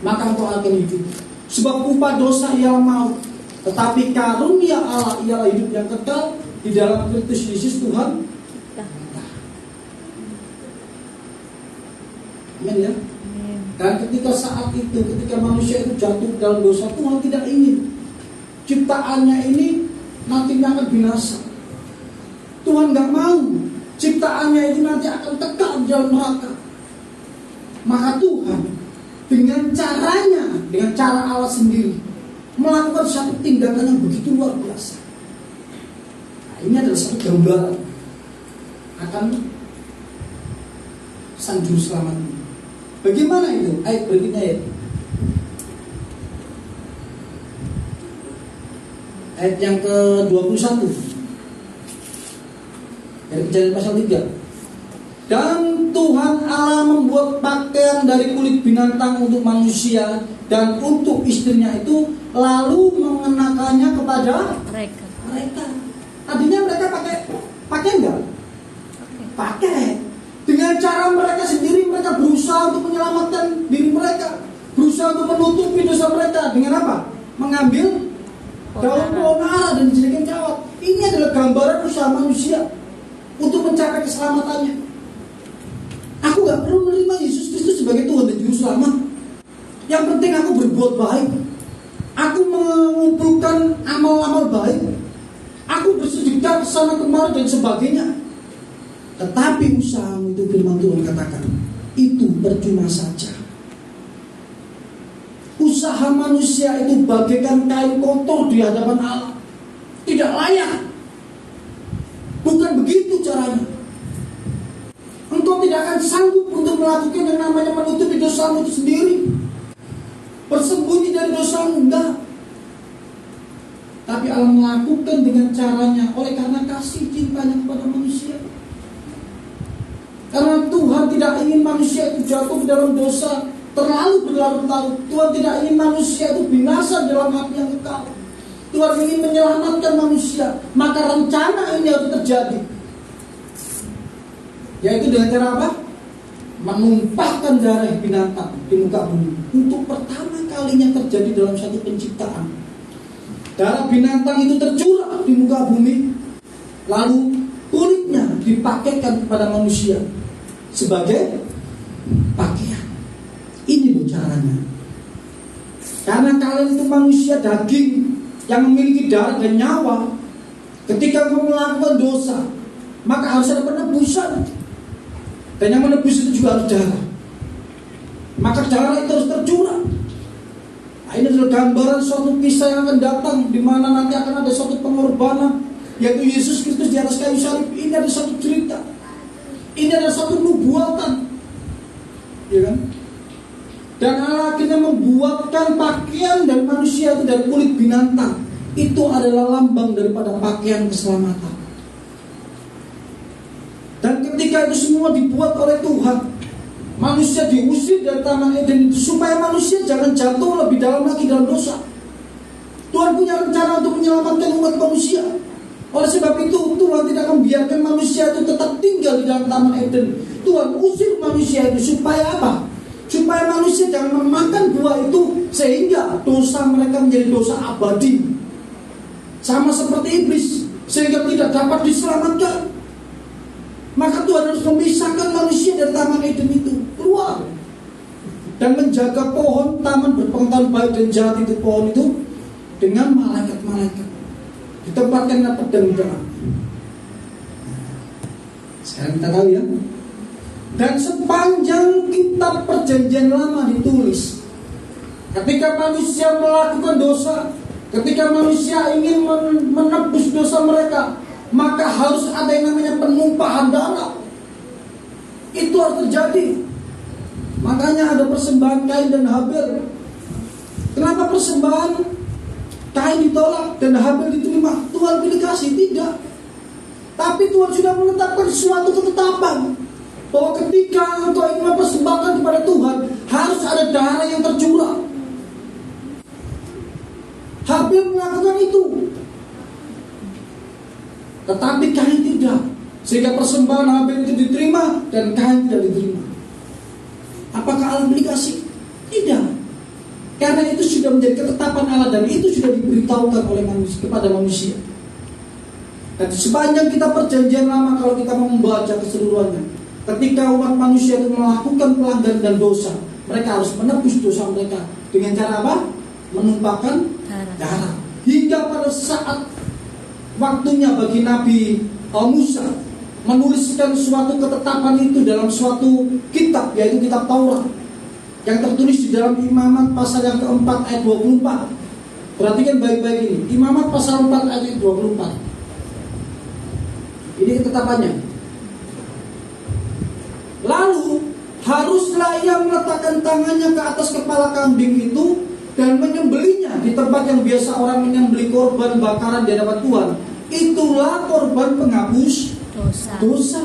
maka engkau akan hidup. Sebab upah dosa ialah maut, tetapi karunia Allah ialah hidup yang kekal di dalam Kristus Yesus Tuhan kita. Amin ya. Dan ketika saat itu, ketika manusia itu jatuh dalam dosa, Tuhan tidak ingin ciptaannya ini nantinya akan binasa. Tuhan gak mau ciptaannya ini nanti akan kekal di dalam neraka. Maka Tuhan dengan caranya, dengan cara Allah sendiri, melakukan satu tindakan yang begitu luar biasa. Nah, ini adalah satu gambaran akan Sang Juru Selamat. Bagaimana itu? Ayat berikutnya ya. Ayat yang ke-21 dari Kejadian pasal 3. Dan Tuhan Allah membuat pakaian dari kulit binatang untuk manusia dan untuk istrinya itu, lalu mengenakannya kepada mereka. Tadinya mereka pakai enggak? Pakai. Dengan cara mereka sendiri, mereka berusaha untuk menyelamatkan diri mereka, berusaha untuk menutupi dosa mereka. Dengan apa? Mengambil daun pohon ara dan dijadikan kawat. Ini adalah gambaran usaha manusia untuk mencapai keselamatannya. Aku gak perlu menerima Yesus Kristus sebagai Tuhan dan Juru Selamat. Yang penting aku berbuat baik, aku mengumpulkan amal-amal baik, aku bersedekah kesana kemari dan sebagainya. Tetapi usahamu itu, firman Tuhan katakan, itu percuma saja. Usaha manusia itu bagaikan kain kotor di hadapan Allah, tidak layak. Bukan begitu caranya. Engkau tidak akan sanggup untuk melakukan yang namanya menutupi dosamu itu sendiri, bersembunyi dari dosamu, enggak. Tapi Allah melakukan dengan caranya, oleh karena kasih cintanya kepada manusia. Karena Tuhan tidak ingin manusia itu jatuh ke dalam dosa terlalu berlarut-larut. Tuhan tidak ingin manusia itu binasa dalam api yang kekal. Tuhan ingin menyelamatkan manusia. Maka rencana ini harus terjadi, yaitu dengan cara apa? Menumpahkan darah binatang di muka bumi. Untuk pertama kalinya terjadi dalam satu penciptaan, darah binatang itu tercurah di muka bumi, lalu kulitnya dipakaikan kepada manusia sebagai pakaian. Ini loh caranya. Karena kalian itu manusia daging yang memiliki darah dan nyawa. Ketika kamu melakukan dosa, maka harus ada penebusan. Dan yang menebus itu juga harus darah. Maka darah itu harus tercurah. Ini adalah gambaran suatu kisah yang akan datang, di mana nanti akan ada suatu pengorbanan, yaitu Yesus Kristus di atas kayu salib. Ini adalah satu cerita, ini adalah satu nubuatan, ya kan? Dan Allah akhirnya membuatkan pakaian dari manusia itu dari kulit binatang. Itu adalah lambang daripada pakaian keselamatan. Dan ketika itu semua dibuat oleh Tuhan, manusia diusir dari tanah Eden itu supaya manusia jangan jatuh lebih dalam lagi dalam dosa. Tuhan punya rencana untuk menyelamatkan umat manusia. Oleh sebab itu Tuhan tidak membiarkan manusia itu tetap tinggal di dalam taman Eden. Tuhan usir manusia itu supaya apa? Supaya manusia jangan memakan buah itu, sehingga dosa mereka menjadi dosa abadi, sama seperti iblis, sehingga tidak dapat diselamatkan. Maka Tuhan harus memisahkan manusia dari taman Eden itu keluar dan menjaga pohon taman berpengetahuan baik dan jahat itu, pohon itu, dengan malaikat-malaikat, ditempatkan pedang di dalam. Sekarang kita tahu ya. Dan sepanjang kitab perjanjian lama ditulis, ketika manusia melakukan dosa, ketika manusia ingin menebus dosa mereka, maka harus ada yang namanya penumpahan darah. Itu harus terjadi. Makanya ada persembahan Kain dan Habel. Kenapa persembahan Kain ditolak dan Habel diterima? Tuhan pilih kasih? Tidak. Tapi Tuhan sudah menetapkan suatu ketetapan, bahwa ketika engkau ingin mempersembahkan kepada Tuhan, harus ada darah yang tercurah. Habel melakukan itu, tetapi Kain tidak. Sehingga persembahan Habel itu diterima dan Kain tidak diterima. Apakah Allah beri kasih? Tidak. Karena itu sudah menjadi ketetapan Allah, dan itu sudah diberitahukan oleh manusia kepada manusia. Dan sepanjang kita perjanjian lama, kalau kita mau membaca keseluruhannya, ketika umat manusia itu melakukan pelanggaran dan dosa, mereka harus menebus dosa mereka dengan cara apa? Menumpahkan darah. Hingga pada saat waktunya bagi Nabi Musa menuliskan suatu ketetapan itu dalam suatu kitab, yaitu kitab Taurat, yang tertulis di dalam Imamat pasal yang keempat ayat 24. Perhatikan baik-baik ini, Imamat pasal 4 ayat 24. Ini ketetapannya. Lalu haruslah ia meletakkan tangannya ke atas kepala kambing itu dan menyembelihnya di tempat yang biasa orang menyembelih korban bakaran di hadapan Tuhan. Itulah korban penghapus dosa.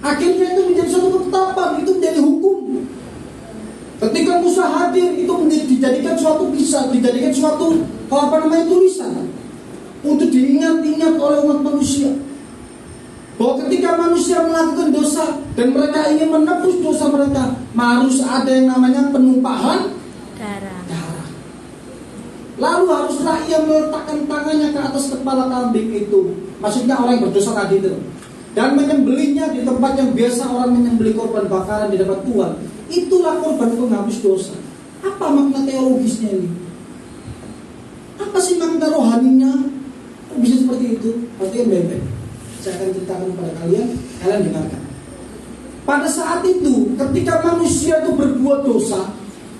Akhirnya itu menjadi suatu ketetapan, itu menjadi hukum. Ketika Musa hadir, itu dijadikan suatu kisah, dijadikan suatu tulisan untuk diingat-ingat oleh umat manusia, bahwa ketika manusia melakukan dosa dan mereka ingin menebus dosa mereka, harus ada yang namanya penumpahan darah. Lalu haruslah ia meletakkan tangannya ke atas kepala kambing itu, maksudnya orang yang berdosa tadi itu, dan menyembelihnya di tempat yang biasa orang menyembelih korban bakaran di hadapan Tuhan. Itulah korban penghapus dosa. Apa makna teologisnya ini? Apa sih makna rohaninya? Kok bisa seperti itu? Perhatikan baik-baik. Saya akan ceritakan kepada kalian dengarkan. Pada saat itu, ketika manusia itu berbuat dosa,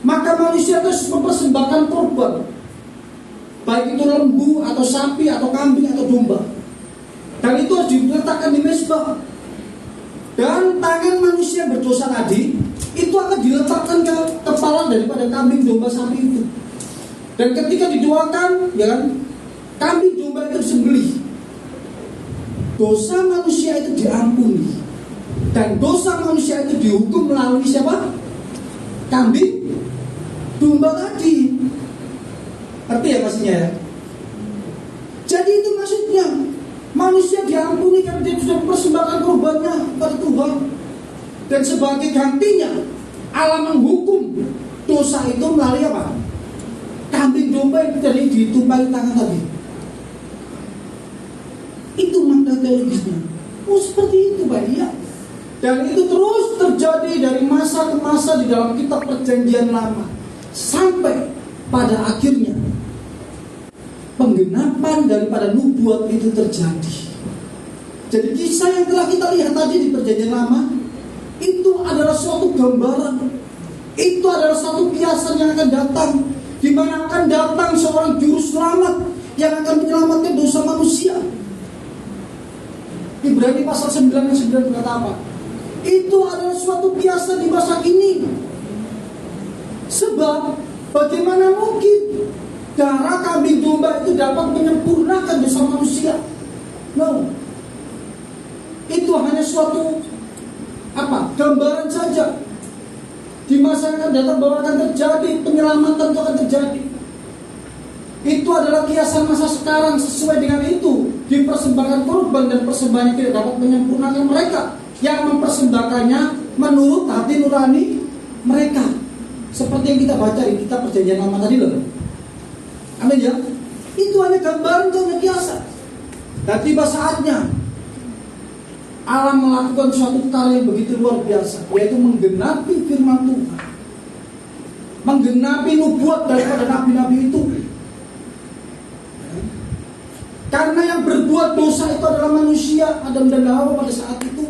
maka manusia itu harus mempersembahkan korban, baik itu lembu atau sapi atau kambing atau domba, dan itu harus diletakkan di mezbah. Dan tangan manusia berdosa tadi itu akan diletakkan ke kepala daripada kambing, domba, sapi itu. Dan ketika didoakan, ya kan, kambing, domba itu disembelih, dosa manusia itu diampuni, dan dosa manusia itu dihukum melalui siapa? Kambing, domba tadi. Arti ya pastinya ya. Jadi itu maksudnya, manusia diampuni karena dia sudah mempersembahkan korbannya kepada Tuhan. Dan sebagai gantinya, Allah menghukum dosa itu melalui apa? Kambing, domba itu tadi ditumpahi tangan tadi. Itu makna teologisnya. Oh seperti itu Pak ya. Dan itu terus terjadi dari masa ke masa di dalam kitab perjanjian lama, sampai pada akhirnya penggenapan daripada nubuat itu terjadi. Jadi kisah yang telah kita lihat tadi di perjanjian lama itu adalah suatu gambaran, itu adalah suatu kiasan yang akan datang, di mana akan datang seorang juru selamat yang akan menyelamatkan dosa manusia. Ibrani pasal 9 ayat 9 berkata apa? Itu adalah suatu biasa di masa kini. Sebab bagaimana mungkin darah kambing domba itu dapat menyempurnakan dosa manusia? No. Itu hanya suatu gambaran saja. Di masa yang akan datang bahwa akan terjadi penyelamatan, itu akan terjadi. Itu adalah kiasan masa sekarang. Sesuai dengan itu dipersembahkan korban, dan persembahannya tidak dapat menyempurnakan mereka. Yang mempersembahkannya menurut hati nurani mereka. Seperti yang kita baca di kitab Perjanjian Lama tadi loh. Amin ya. Itu hanya gambaran, itu hanya kiasan. Dan tiba saatnya Allah melakukan suatu hal yang begitu luar biasa, yaitu menggenapi firman Tuhan, menggenapi nubuat daripada nabi-nabi itu. Karena yang berbuat dosa itu adalah manusia, Adam dan Hawa pada saat itu,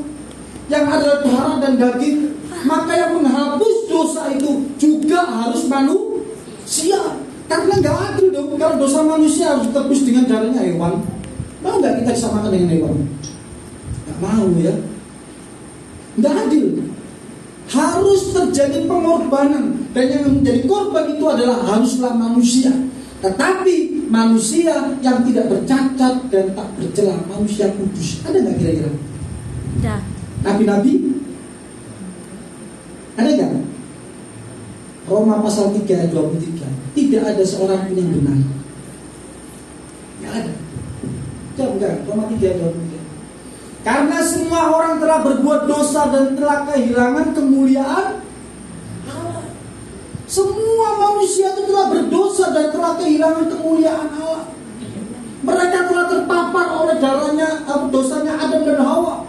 yang adalah darah dan daging. Maka yang menghapus dosa itu juga harus manusia. Karena nggak adil dong, kalau dosa manusia harus ditebus dengan darahnya hewan. Mau nggak kita disamakan dengan hewan? Nggak mau ya. Nggak adil. Harus terjadi pengorbanan, dan yang menjadi korban itu adalah haruslah manusia. Tetapi manusia yang tidak bercacat dan tak bercela, manusia kudus. Ada nggak kira-kira? Ada. Nabi-nabi? Ada nggak? Roma pasal 3 ayat 23. Tidak ada seorang pun yang benar. Nggak ada. Enggak, Roma 3 ayat 23. Karena semua orang telah berbuat dosa dan telah kehilangan kemuliaan Allah. Semua manusia itu telah berdosa dan telah kehilangan kemuliaan Allah. Mereka telah terpapar oleh darahnya, dosanya Adam dan Hawa.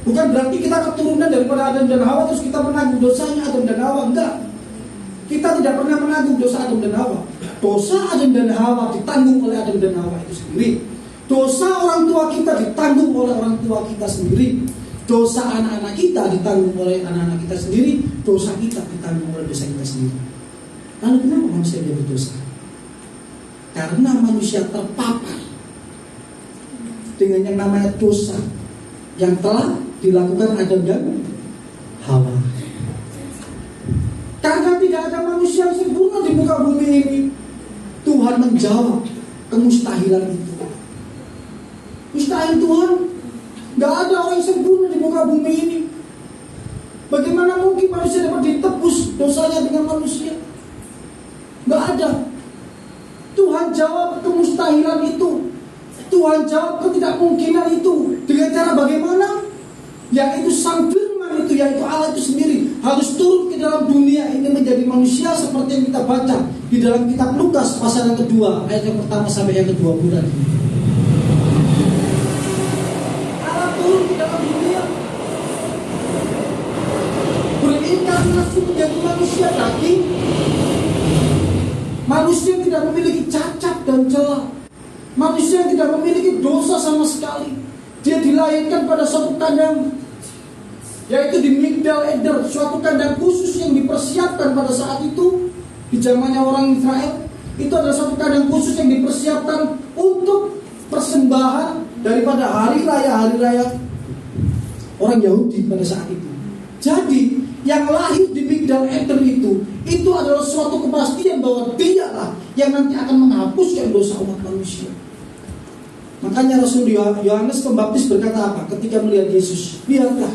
Bukan berarti kita keturunan daripada Adam dan Hawa terus kita menanggung dosanya Adam dan Hawa. Enggak. Kita tidak pernah menanggung dosa Adam dan Hawa. Dosa Adam dan Hawa ditanggung oleh Adam dan Hawa itu sendiri. Dosa orang tua kita ditanggung oleh orang tua kita sendiri. Dosa anak-anak kita ditanggung oleh anak-anak kita sendiri. Dosa kita ditanggung oleh dosa kita sendiri. Lalu kenapa manusia dia berdosa? Karena manusia terpapar dengan yang namanya dosa yang telah dilakukan Adam dan Hawa. Karena tidak ada manusia yang sempurna di muka bumi ini, Tuhan menjawab kemustahilan itu. Mustahil Tuhan, gak ada orang yang sempurna di muka bumi ini. Bagaimana mungkin manusia dapat ditebus dosanya dengan manusia? Gak ada. Tuhan jawab kemustahilan itu. Tuhan jawab ketidakmungkinan itu. Dengan cara bagaimana? Yaitu Sang Firman itu, yaitu Allah itu sendiri harus turun ke dalam dunia ini menjadi manusia seperti yang kita baca di dalam kitab Lukas pasal yang kedua ayat yang pertama sampai yang ke-20 tadi. Allah turun ke dalam dunia, berinkarnasi menjadi manusia daging, manusia yang tidak memiliki cacat dan celah, manusia yang tidak memiliki dosa sama sekali. Dia dilahirkan pada suatu kandang, yaitu di Migdal Eder, suatu kandang khusus yang dipersiapkan pada saat itu di zamannya orang Israel. Itu adalah suatu kandang khusus yang dipersiapkan untuk persembahan daripada hari raya orang Yahudi pada saat itu. Jadi yang lahir di Migdal Eder itu adalah suatu kepastian bahwa dialah yang nanti akan menghapuskan dosa umat manusia. Makanya Rasul Yohanes Pembaptis berkata apa ketika melihat Yesus? Lihatlah,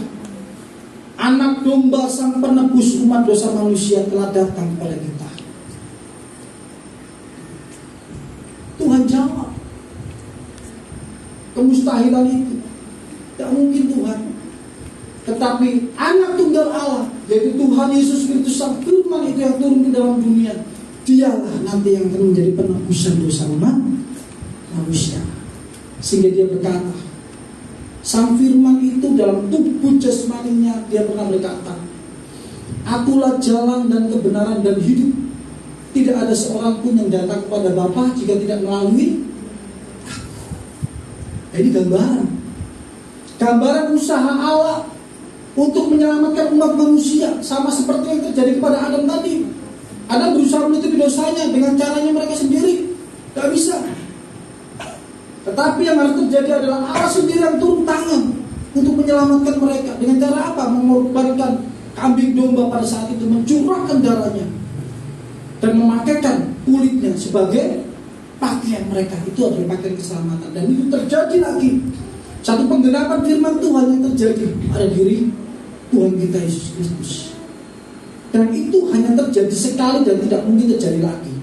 anak domba sang penebus umat dosa manusia telah datang kepada kita. Tuhan jawab kemustahilan itu. Tidak mungkin Tuhan. Tetapi anak tunggal Allah, yaitu Tuhan Yesus Kristus Sang Firman itu yang turun ke dalam dunia, dialah nanti yang akan menjadi penebusan dosa umat manusia. Sehingga dia berkata, Sang Firman itu dalam tubuh jasmaninya dia pernah berkata, Akulah jalan dan kebenaran dan hidup. Tidak ada seorang pun yang datang kepada Bapa jika tidak melalui aku. Ini gambaran usaha Allah untuk menyelamatkan umat manusia, sama seperti yang terjadi kepada Adam tadi. Ada berusaha menutupi dosanya dengan caranya mereka sendiri. Gak bisa. Tetapi yang harus terjadi adalah Allah sendiri yang turun tangan untuk menyelamatkan mereka. Dengan cara apa? Mengorbankan kambing domba pada saat itu, mencurahkan darahnya dan memakaikan kulitnya sebagai pakaian mereka. Itu adalah pakaian keselamatan. Dan itu terjadi lagi. Satu penggenapan firman Tuhan yang terjadi pada diri Tuhan kita Yesus Kristus. Dan itu hanya terjadi sekali dan tidak mungkin terjadi lagi.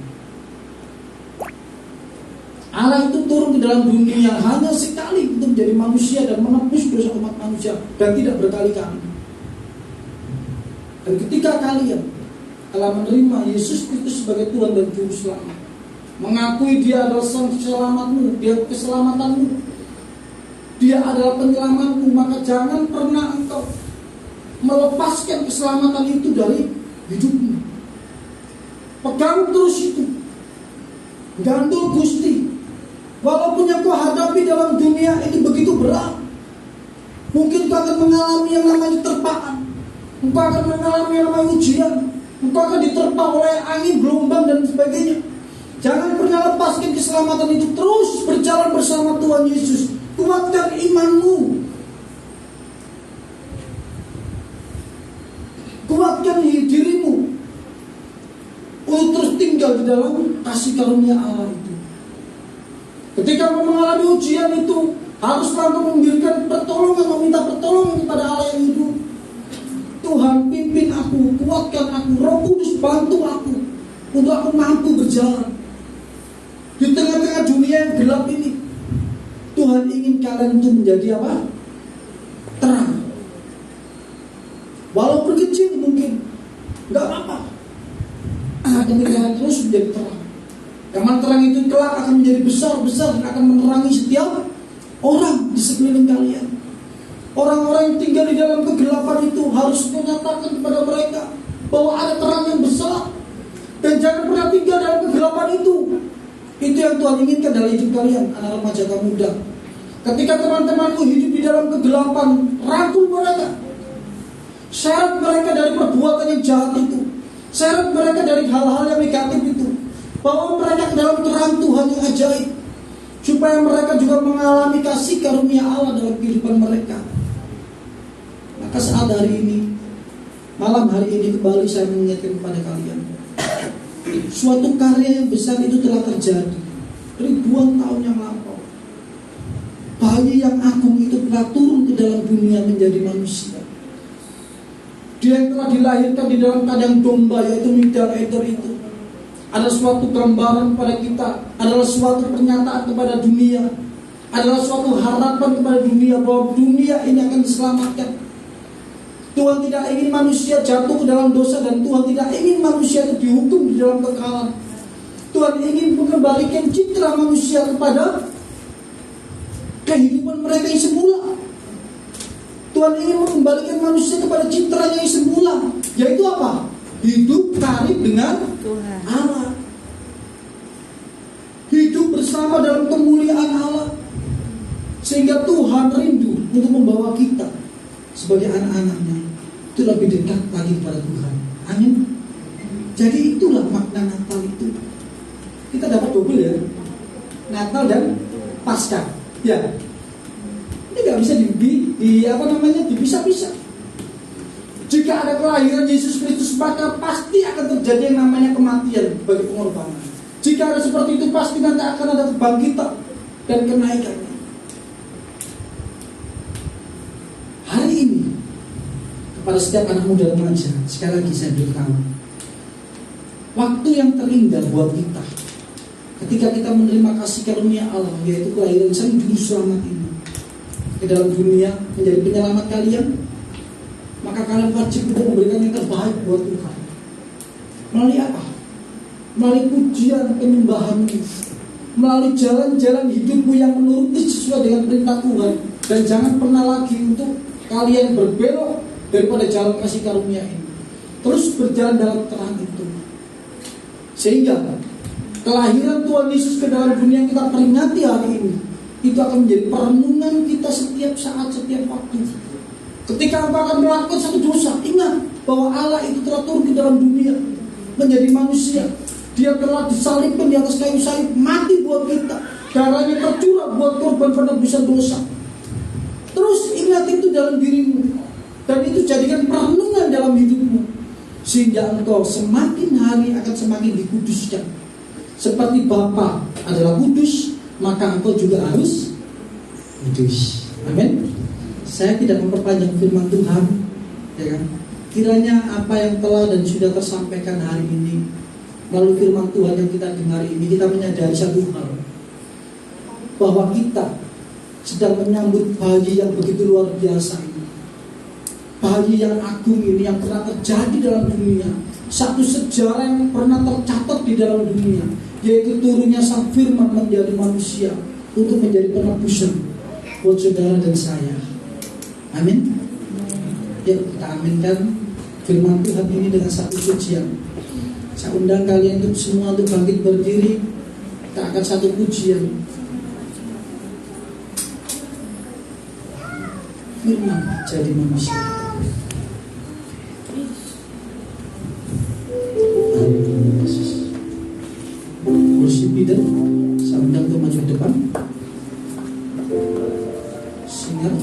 Allah itu turun ke dalam dunia hanya sekali untuk menjadi manusia dan menebus dosa umat manusia, dan tidak berkali-kali. Dan ketika kalian telah menerima Yesus Kristus sebagai Tuhan dan Juru Selamat, mengakui Dia adalah sang selamatmu, Dia keselamatanmu, Dia adalah penyelamatmu, maka jangan pernah engkau melepaskan keselamatan itu dari hidupmu. Pegang terus itu, gandul Gusti. Walaupun yang kau hadapi dalam dunia ini begitu berat, mungkin kau akan mengalami yang namanya terpaan, engkau akan mengalami yang namanya ujian, engkau akan diterpa oleh angin, gelombang dan sebagainya. Jangan pernah lepaskan keselamatan itu, terus berjalan bersama Tuhan Yesus. Kuatkan imanmu, kuatkan dirimu untuk terus tinggal di dalam kasih karunia Allah itu. Ketika mengalami ujian itu, haruslah engkau memberikan pertolongan, meminta pertolongan kepada Allah yang hidup. Tuhan, pimpin aku, kuatkan aku, Roh Kudus bantu aku untuk aku mampu berjalan di tengah-tengah dunia yang gelap ini. Tuhan ingin kalian itu menjadi apa? Terang. Walaupun kecil mungkin, gak apa-apa. Akan kalian terus menjadi terang. Yang terang itu kelak akan menjadi besar-besar dan akan menerangi setiap orang di sekeliling kalian. Orang-orang yang tinggal di dalam kegelapan itu harus menyatakan kepada mereka bahwa ada terang yang besar. Dan jangan pernah tinggal dalam kegelapan itu. Itu yang Tuhan inginkan dalam hidup kalian, anak remaja kaum muda. Ketika teman-temanmu hidup di dalam kegelapan, rangkul mereka. Seret mereka dari perbuatan yang jahat itu. Seret mereka dari hal-hal yang negatif itu. Bawa mereka ke dalam terang Tuhan yang ajaib, supaya mereka juga mengalami kasih karunia Allah dalam kehidupan mereka. Maka saat hari ini, malam hari ini kembali saya mengingatkan kepada kalian, suatu karya yang besar itu telah terjadi ribuan tahun yang lampau. Bayi yang agung itu telah turun ke dalam dunia menjadi manusia. Dia yang telah dilahirkan di dalam kandang domba, yaitu Migdal Eder itu, adalah suatu gambaran kepada kita, adalah suatu pernyataan kepada dunia, adalah suatu harapan kepada dunia bahwa dunia ini akan diselamatkan. Tuhan tidak ingin manusia jatuh ke dalam dosa, dan Tuhan tidak ingin manusia itu dihukum di dalam kekalahan. Tuhan ingin mengembalikan citra manusia kepada kehidupan mereka yang semula. Tuhan ingin mengembalikan manusia kepada citranya yang semula, yaitu apa? Hidup karib dengan Allah, hidup bersama dalam kemuliaan Allah, sehingga Tuhan rindu untuk membawa kita sebagai anak-anaknya itu lebih dekat lagi kepada Tuhan. Amin. Jadi itulah makna Natal itu. Kita dapat double ya, Natal dan Paskah. Ya, ini nggak bisa dipisah-pisah. Jika ada kelahiran Yesus Kristus, maka pasti akan terjadi yang namanya kematian bagi pengorbanan. Jika ada seperti itu, pasti nanti akan ada kebangkitan dan kenaikan. Hari ini, kepada setiap anak muda remaja, sekali lagi saya beritahu, waktu yang terindah buat kita, ketika kita menerima kasih karunia Allah, yaitu kelahiran Sang Juru Selamat ini ke dalam dunia menjadi penyelamat kalian, maka kalian wajib untuk memberikan yang terbaik buat Tuhan. Melalui apa? Melalui pujian penyembahanmu, melalui jalan-jalan hidupmu yang menuruti sesuai dengan perintah Tuhan. Dan jangan pernah lagi untuk kalian berbelok daripada jalan kasih karunia ini. Terus berjalan dalam terang itu, sehingga kelahiran Tuhan Yesus ke dalam dunia yang kita peringati hari ini, itu akan menjadi perenungan kita setiap saat, setiap waktu. Ketika engkau akan melakukan satu dosa, ingat bahwa Allah itu telah turun ke dalam dunia menjadi manusia. Dia telah disalibkan di atas kayu salib, mati buat kita. Darahnya tercurah buat korban penebusan dosa. Terus ingat itu dalam dirimu, dan itu jadikan perenungan dalam hidupmu, sehingga engkau semakin hari akan semakin dikuduskan. Seperti Bapa adalah kudus, maka engkau juga harus kudus. Amin. Saya tidak memperpanjang firman Tuhan, ya kan? Kiranya apa yang telah dan sudah tersampaikan hari ini melalui firman Tuhan yang kita dengar ini, kita menyadari satu hal, bahwa kita sedang menyambut bayi yang begitu luar biasa ini. Bayi yang agung ini, yang pernah terjadi dalam dunia. Satu sejarah yang pernah tercatat di dalam dunia, yaitu turunnya Sang Firman menjadi manusia untuk menjadi penebusan buat saudara dan saya. Amin. Yuk kita aminkan firman Tuhan ini dengan satu pujian. Saya undang kalian untuk semua untuk bangkit berdiri. Kita akan satu pujian. Firman jadi manusia. Kursi leader, saya undang untuk maju ke depan. Singer.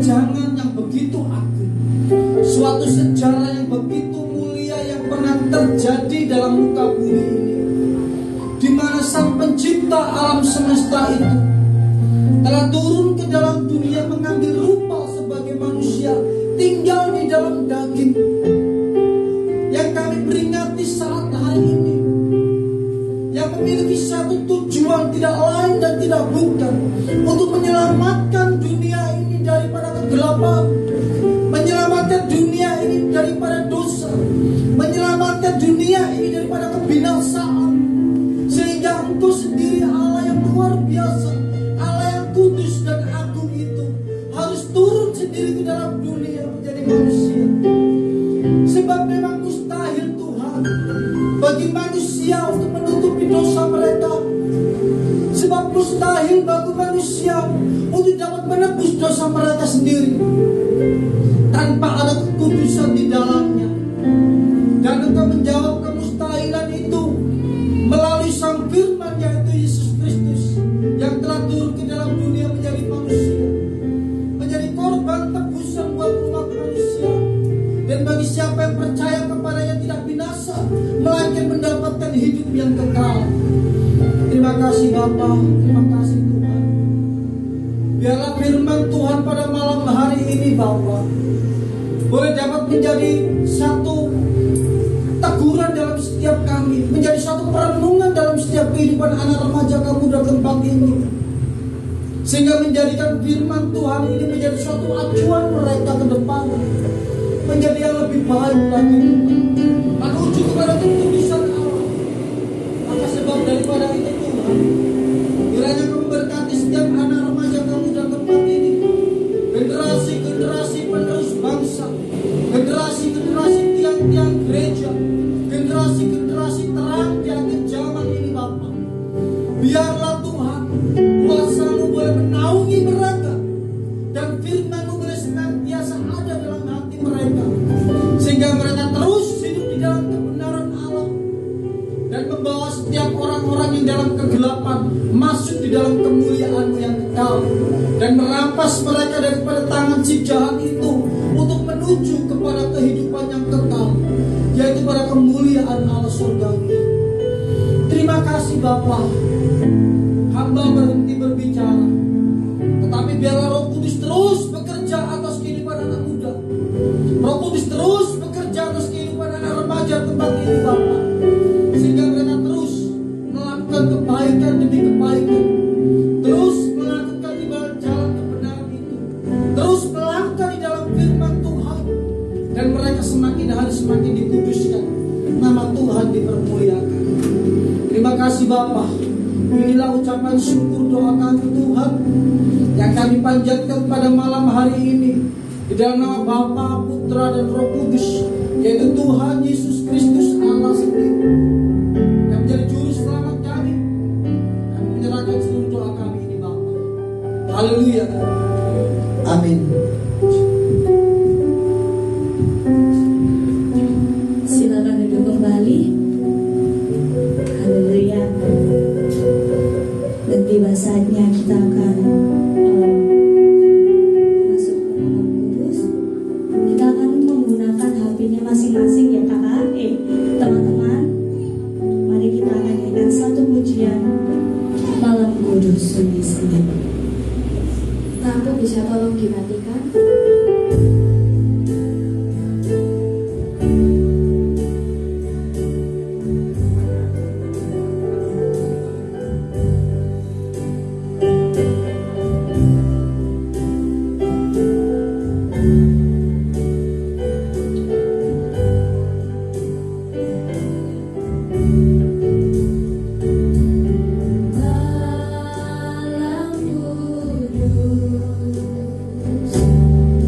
pejangan yang begitu agung, suatu sejarah yang begitu mulia yang pernah terjadi dalam muka bumi ini, di mana Sang Pencipta alam semesta itu telah turun ke dalam dunia mengambil rupa sebagai manusia tinggal di dalam daging, yang kami peringati saat hari ini, yang memiliki satu tujuan tidak lain dan tidak bukan, untuk menyelamatkan dunia ini daripada kegelapan, menyelamatkan dunia ini daripada dosa, menyelamatkan dunia ini daripada kebinasaan. Sehingga Engkau sendiri, Allah yang luar biasa, Allah yang kudus dan agung itu, harus turun sendiri ke dalam dunia menjadi manusia. Sebab memang mustahil Tuhan bagi manusia untuk menutupi dosa mereka. Sebab mustahil bagi manusia untuk dapat menebus dosa mereka sendiri tanpa ada kekudusan di dalamnya. Dan Engkau menjawab kemustahilan itu melalui Sang Firman, yaitu Yesus Kristus, yang telah turun ke dalam dunia menjadi manusia, menjadi korban tebusan buat umat manusia. Dan bagi siapa yang percaya kepadanya tidak binasa, melainkan mendapatkan hidup yang kekal. Terima kasih Bapa, terima kasih Tuhan. Biarlah firman Tuhan pada malam hari ini Bapa boleh dapat menjadi satu teguran dalam setiap kami, menjadi satu perenungan dalam setiap kehidupan anak remaja pemuda tempat ini, sehingga menjadikan firman Tuhan ini menjadi suatu acuan mereka ke depan, menjadi yang lebih baik lagi menuju kepada kekudusan Allah. Maka sebab daripada itu Tuhan, kiranya Kau memberkati setiap anak remaja pemuda tempat ini, generasi-generasi penerus bangsa, generasi-generasi tiang-tiang gereja, generasi-generasi terang di akhir zaman ini Bapa. Biarlah Tuhan, kuasa-Mu boleh menaungi mereka, dan firman-Mu boleh senantiasa ada dalam hati mereka, sehingga mereka terus hidup di dalam kebenaran Allah, dan membawa setiap orang-orang yang dalam kegelapan masuk di dalam kemuliaan-Mu yang kekal, dan merampas mereka daripada tangan si jahat itu untuk menuju kepada kehidupan yang kekal, yaitu pada kemuliaan Allah surgawi. Terima kasih Bapa. Hamba berhenti berbicara, tetapi biarlah Roh Kudus terus bekerja atas kehidupan anak muda. Roh Kudus terus bekerja atas kehidupan anak remaja tempat ini Bapa, sehingga mereka terus melakukan kebaikan demi kebaikan, terus melakukan di dalam jalan kebenaran itu, terus melangkah di dalam firman Tuhan, dan mereka semakin hari semakin dikuduskan, nama Tuhan dipermuliakan. Terima kasih Bapa. Inilah ucapan syukur doa kami Tuhan yang kami panjatkan pada malam hari ini di dalam nama Bapa, Putra dan Roh Kudus, yaitu Tuhan Yesus Kristus Allah sendiri yang menjadi juru selamat kami. Kami menyerahkan seluruh doa kami ini Bapa. Haleluya. Amin. Silakan duduk kembali. Haleluya. Dan tiba saatnya kita akan masuk ke dalam kudus. Kita akan menggunakan HP-nya masing-masing ya kakak. Teman-teman, mari kita akan nyanyikan satu pujian Malam Kudus Suni-Suni. Lampu bisa tolong dimatikan? Malam kudus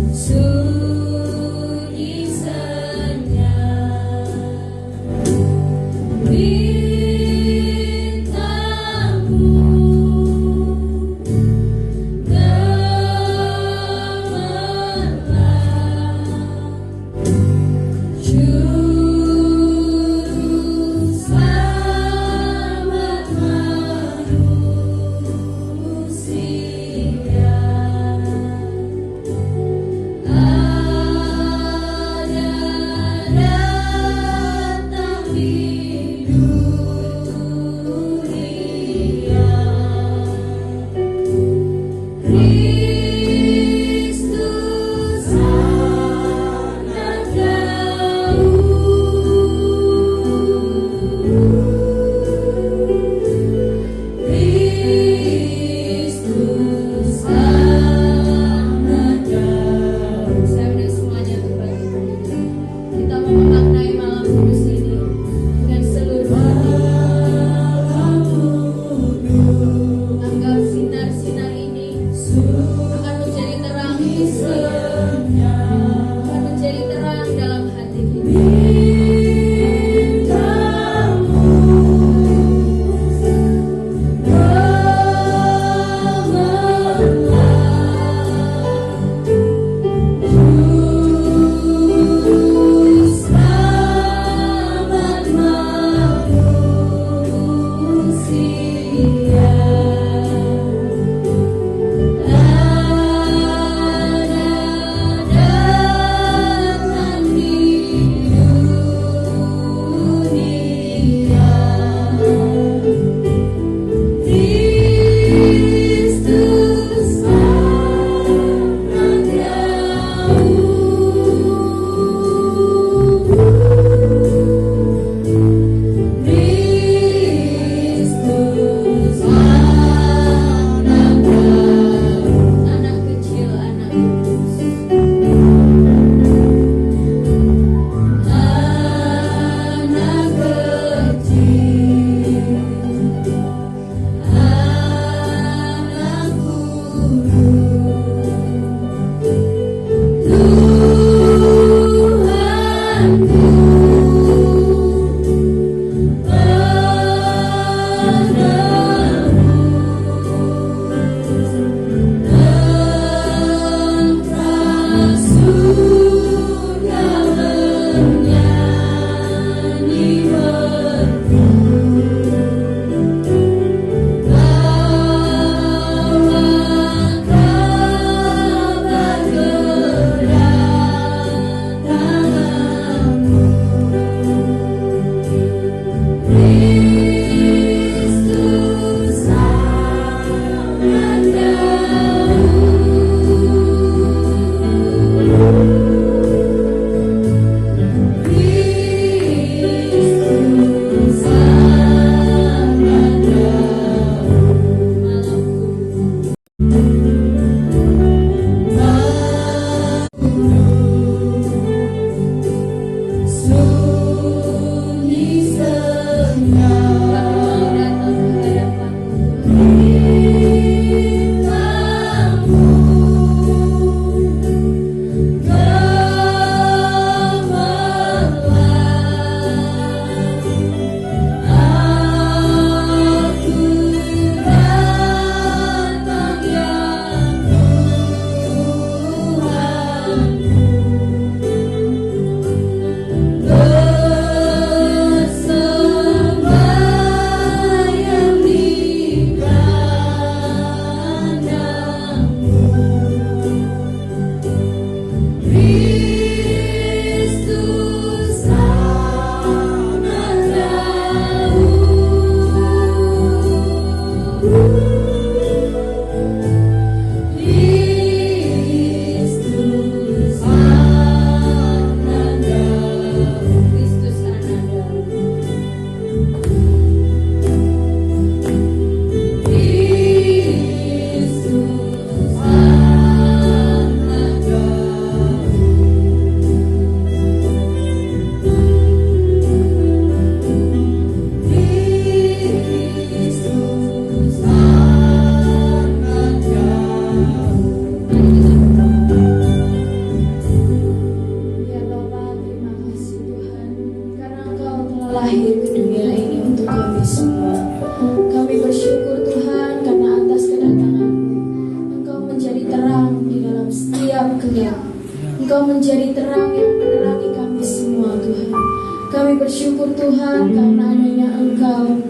Tuhan, karena adanya Engkau,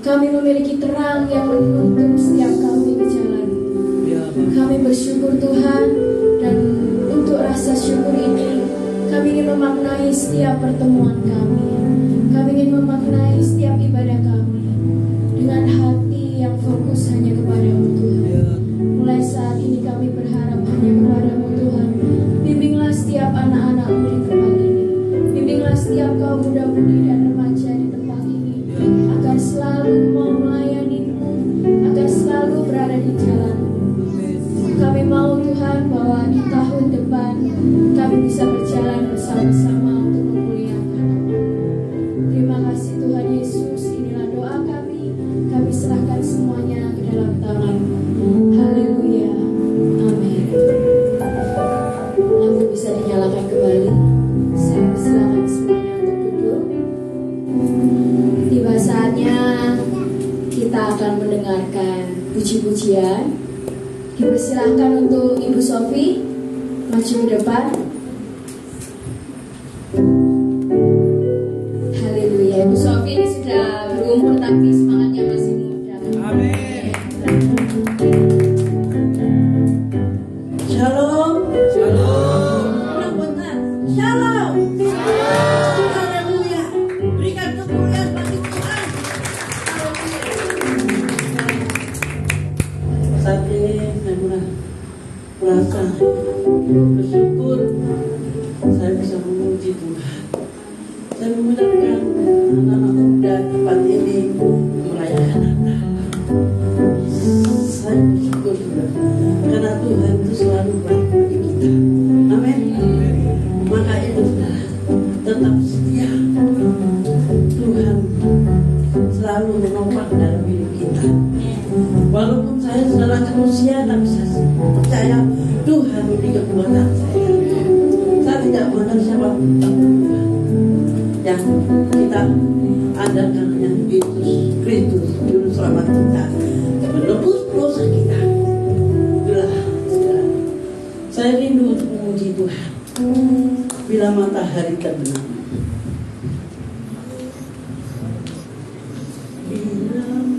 kami memiliki terang yang menuntun setiap kami ke jalan. Kami bersyukur Tuhan, dan untuk rasa syukur ini kami ingin memaknai setiap pertemuan kami. Kami ingin memaknai setiap ibadah kami dengan hati yang fokus hanya kepada-Mu Tuhan. Mulai saat ini kami berharap hanya kepada-Mu Tuhan. Bimbinglah setiap anak-anak-Mu di tempat ini. Bimbinglah setiap kaum muda-mudi dan remaja di tempat ini, agar selalu mau melayani-Mu, agar selalu berada di jalan. Kami mau Tuhan bahwa di tahun depan kami bisa berjalan bersama-sama untuk memuliakan-Mu. Terima kasih Tuhan Yesus, inilah doa kami. Kami serahkan semuanya ke dalam tangan-Mu. Haleluya. Amin. Lampu bisa dinyalakan kembali. Saya persilakan semuanya untuk duduk. Tiba saatnya kita akan mendengarkan puji-pujian. Dipersilahkan untuk Ibu Sofi maju ke depan. Haleluya. Ibu Sofi ini sudah berumur tapi semangatnya masih muda. Amin. Shalom. Shalom. Benar-benar. Shalom. Haleluya. Berikan kemuliaan bagi Tuhan. Saat ini saya merasa bersyukur saya bisa memuji Tuhan. Saya memuliakan anak-anak muda tempat ini merayakan Natal. Saya bersyukur Tuhan, karena Tuhan itu selalu baik bagi kita. Amin. Maka itu tetap setia. Tuhan selalu menopang dalam hidup kita. Walaupun saya salah manusia, tapi saya percaya Tuhan memberi kekuatan saya. Saya tidak mengenal siapa Tuhan yang kita andalkan hanya Yesus Kristus, Juru Selamat kita, menebus dosa kita. Itulah saya rindu untuk memuji Tuhan bila matahari terbenam. Bila matahari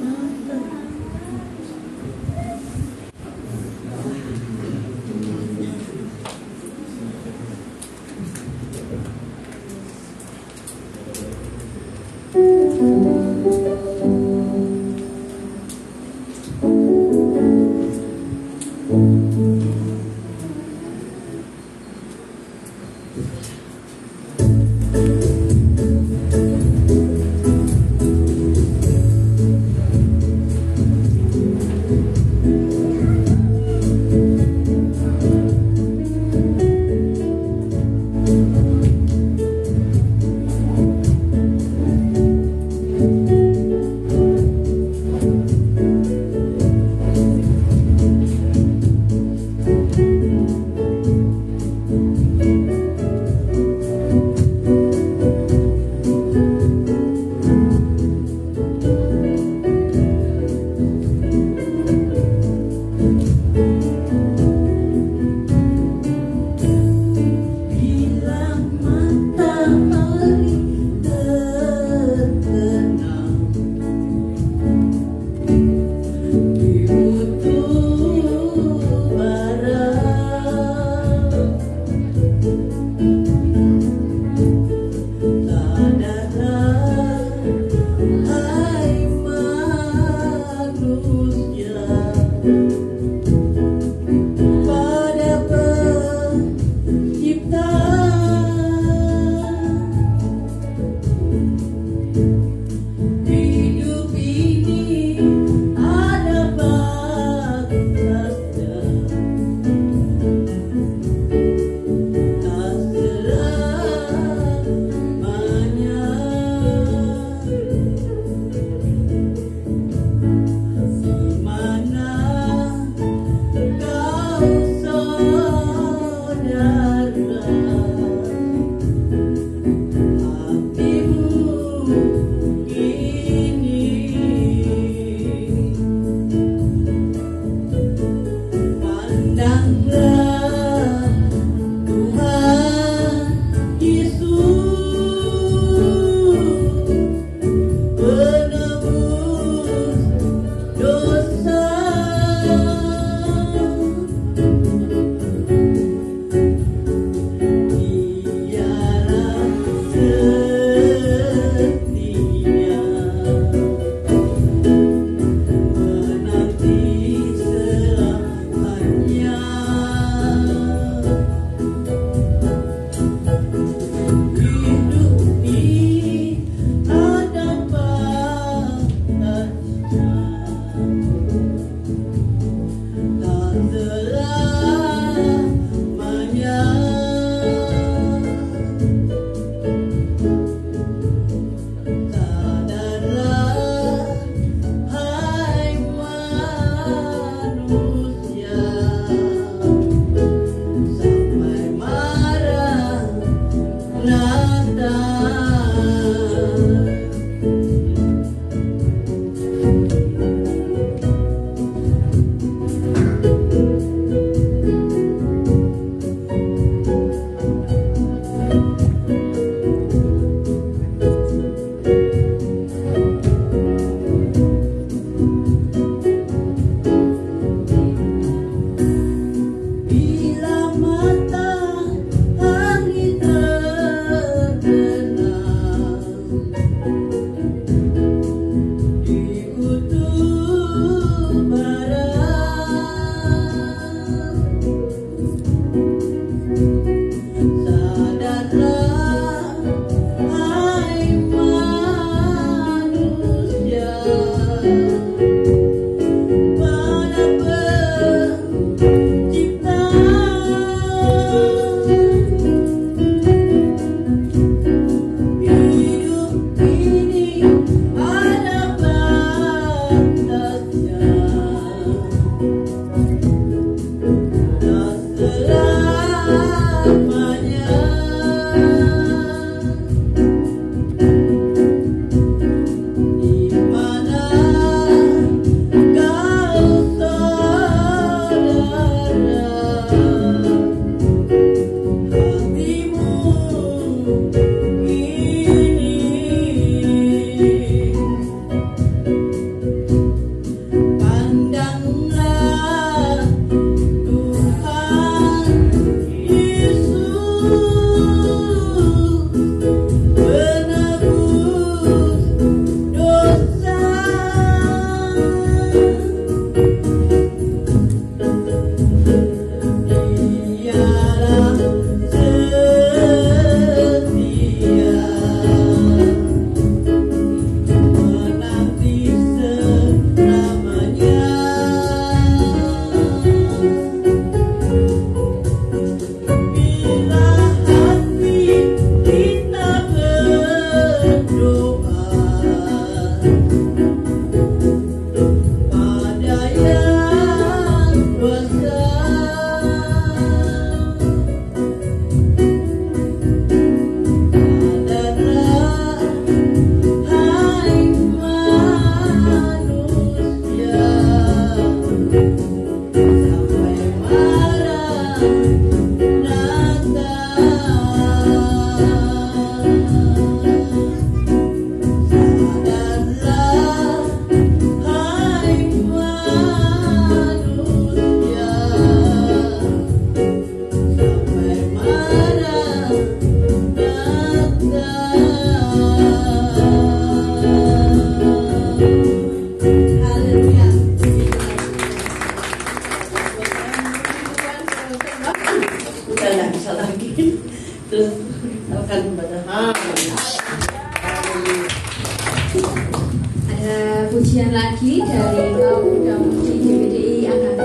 lagi dari kaum muda mudi GBDI AKT.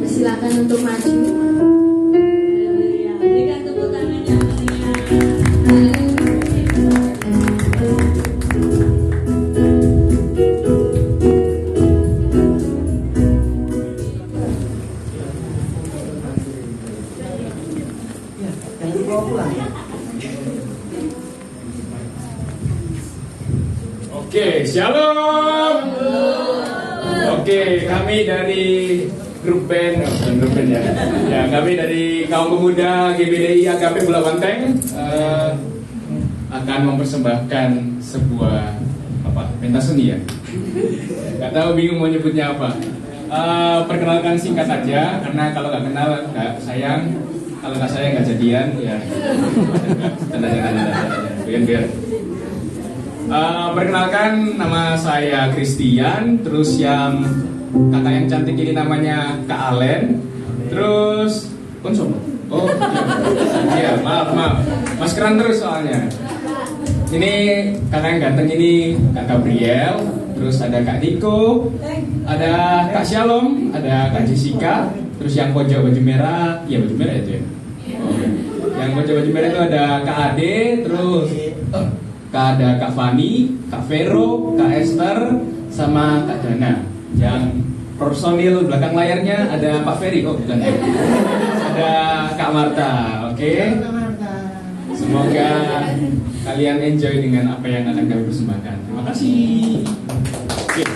Silakan untuk maju. Haleluya. Berikan tepuk tangannya. Yang dibawa pulang ya. Oke, shalom. Oke, kami dari grup band, bukan grup band ya. Ya, kami dari kaum pemuda GBDI AKP Bola Banteng akan mempersembahkan sebuah pentas seni ya. Gak tahu, bingung mau nyebutnya apa. Perkenalkan singkat saja, karena kalau nggak kenal nggak sayang, kalau nggak sayang nggak jadian ya. Biar. Perkenalkan, nama saya Christian. Terus yang kakak yang cantik ini namanya Kak Alen. Terus konsum. Oh iya, maaf. Maskeran terus soalnya. Ini kakak yang ganteng ini Kak Gabriel. Terus ada Kak Niko, ada Kak Shalom, ada Kak Jessica. Terus yang pojok baju merah, iya baju merah itu ya. Yang pojok baju merah itu ada Kak Ade. Terus ada Kak Fani, Kak Vero, Kak Esther, sama Kak Dana. Yang personil belakang layarnya ada Pak Ferry, oh bukan ya. Ada Kak Marta, oke? Semoga kalian enjoy dengan apa yang akan kami persembahkan. Terima kasih. Oke.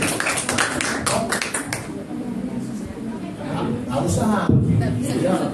Usaha. Usaha.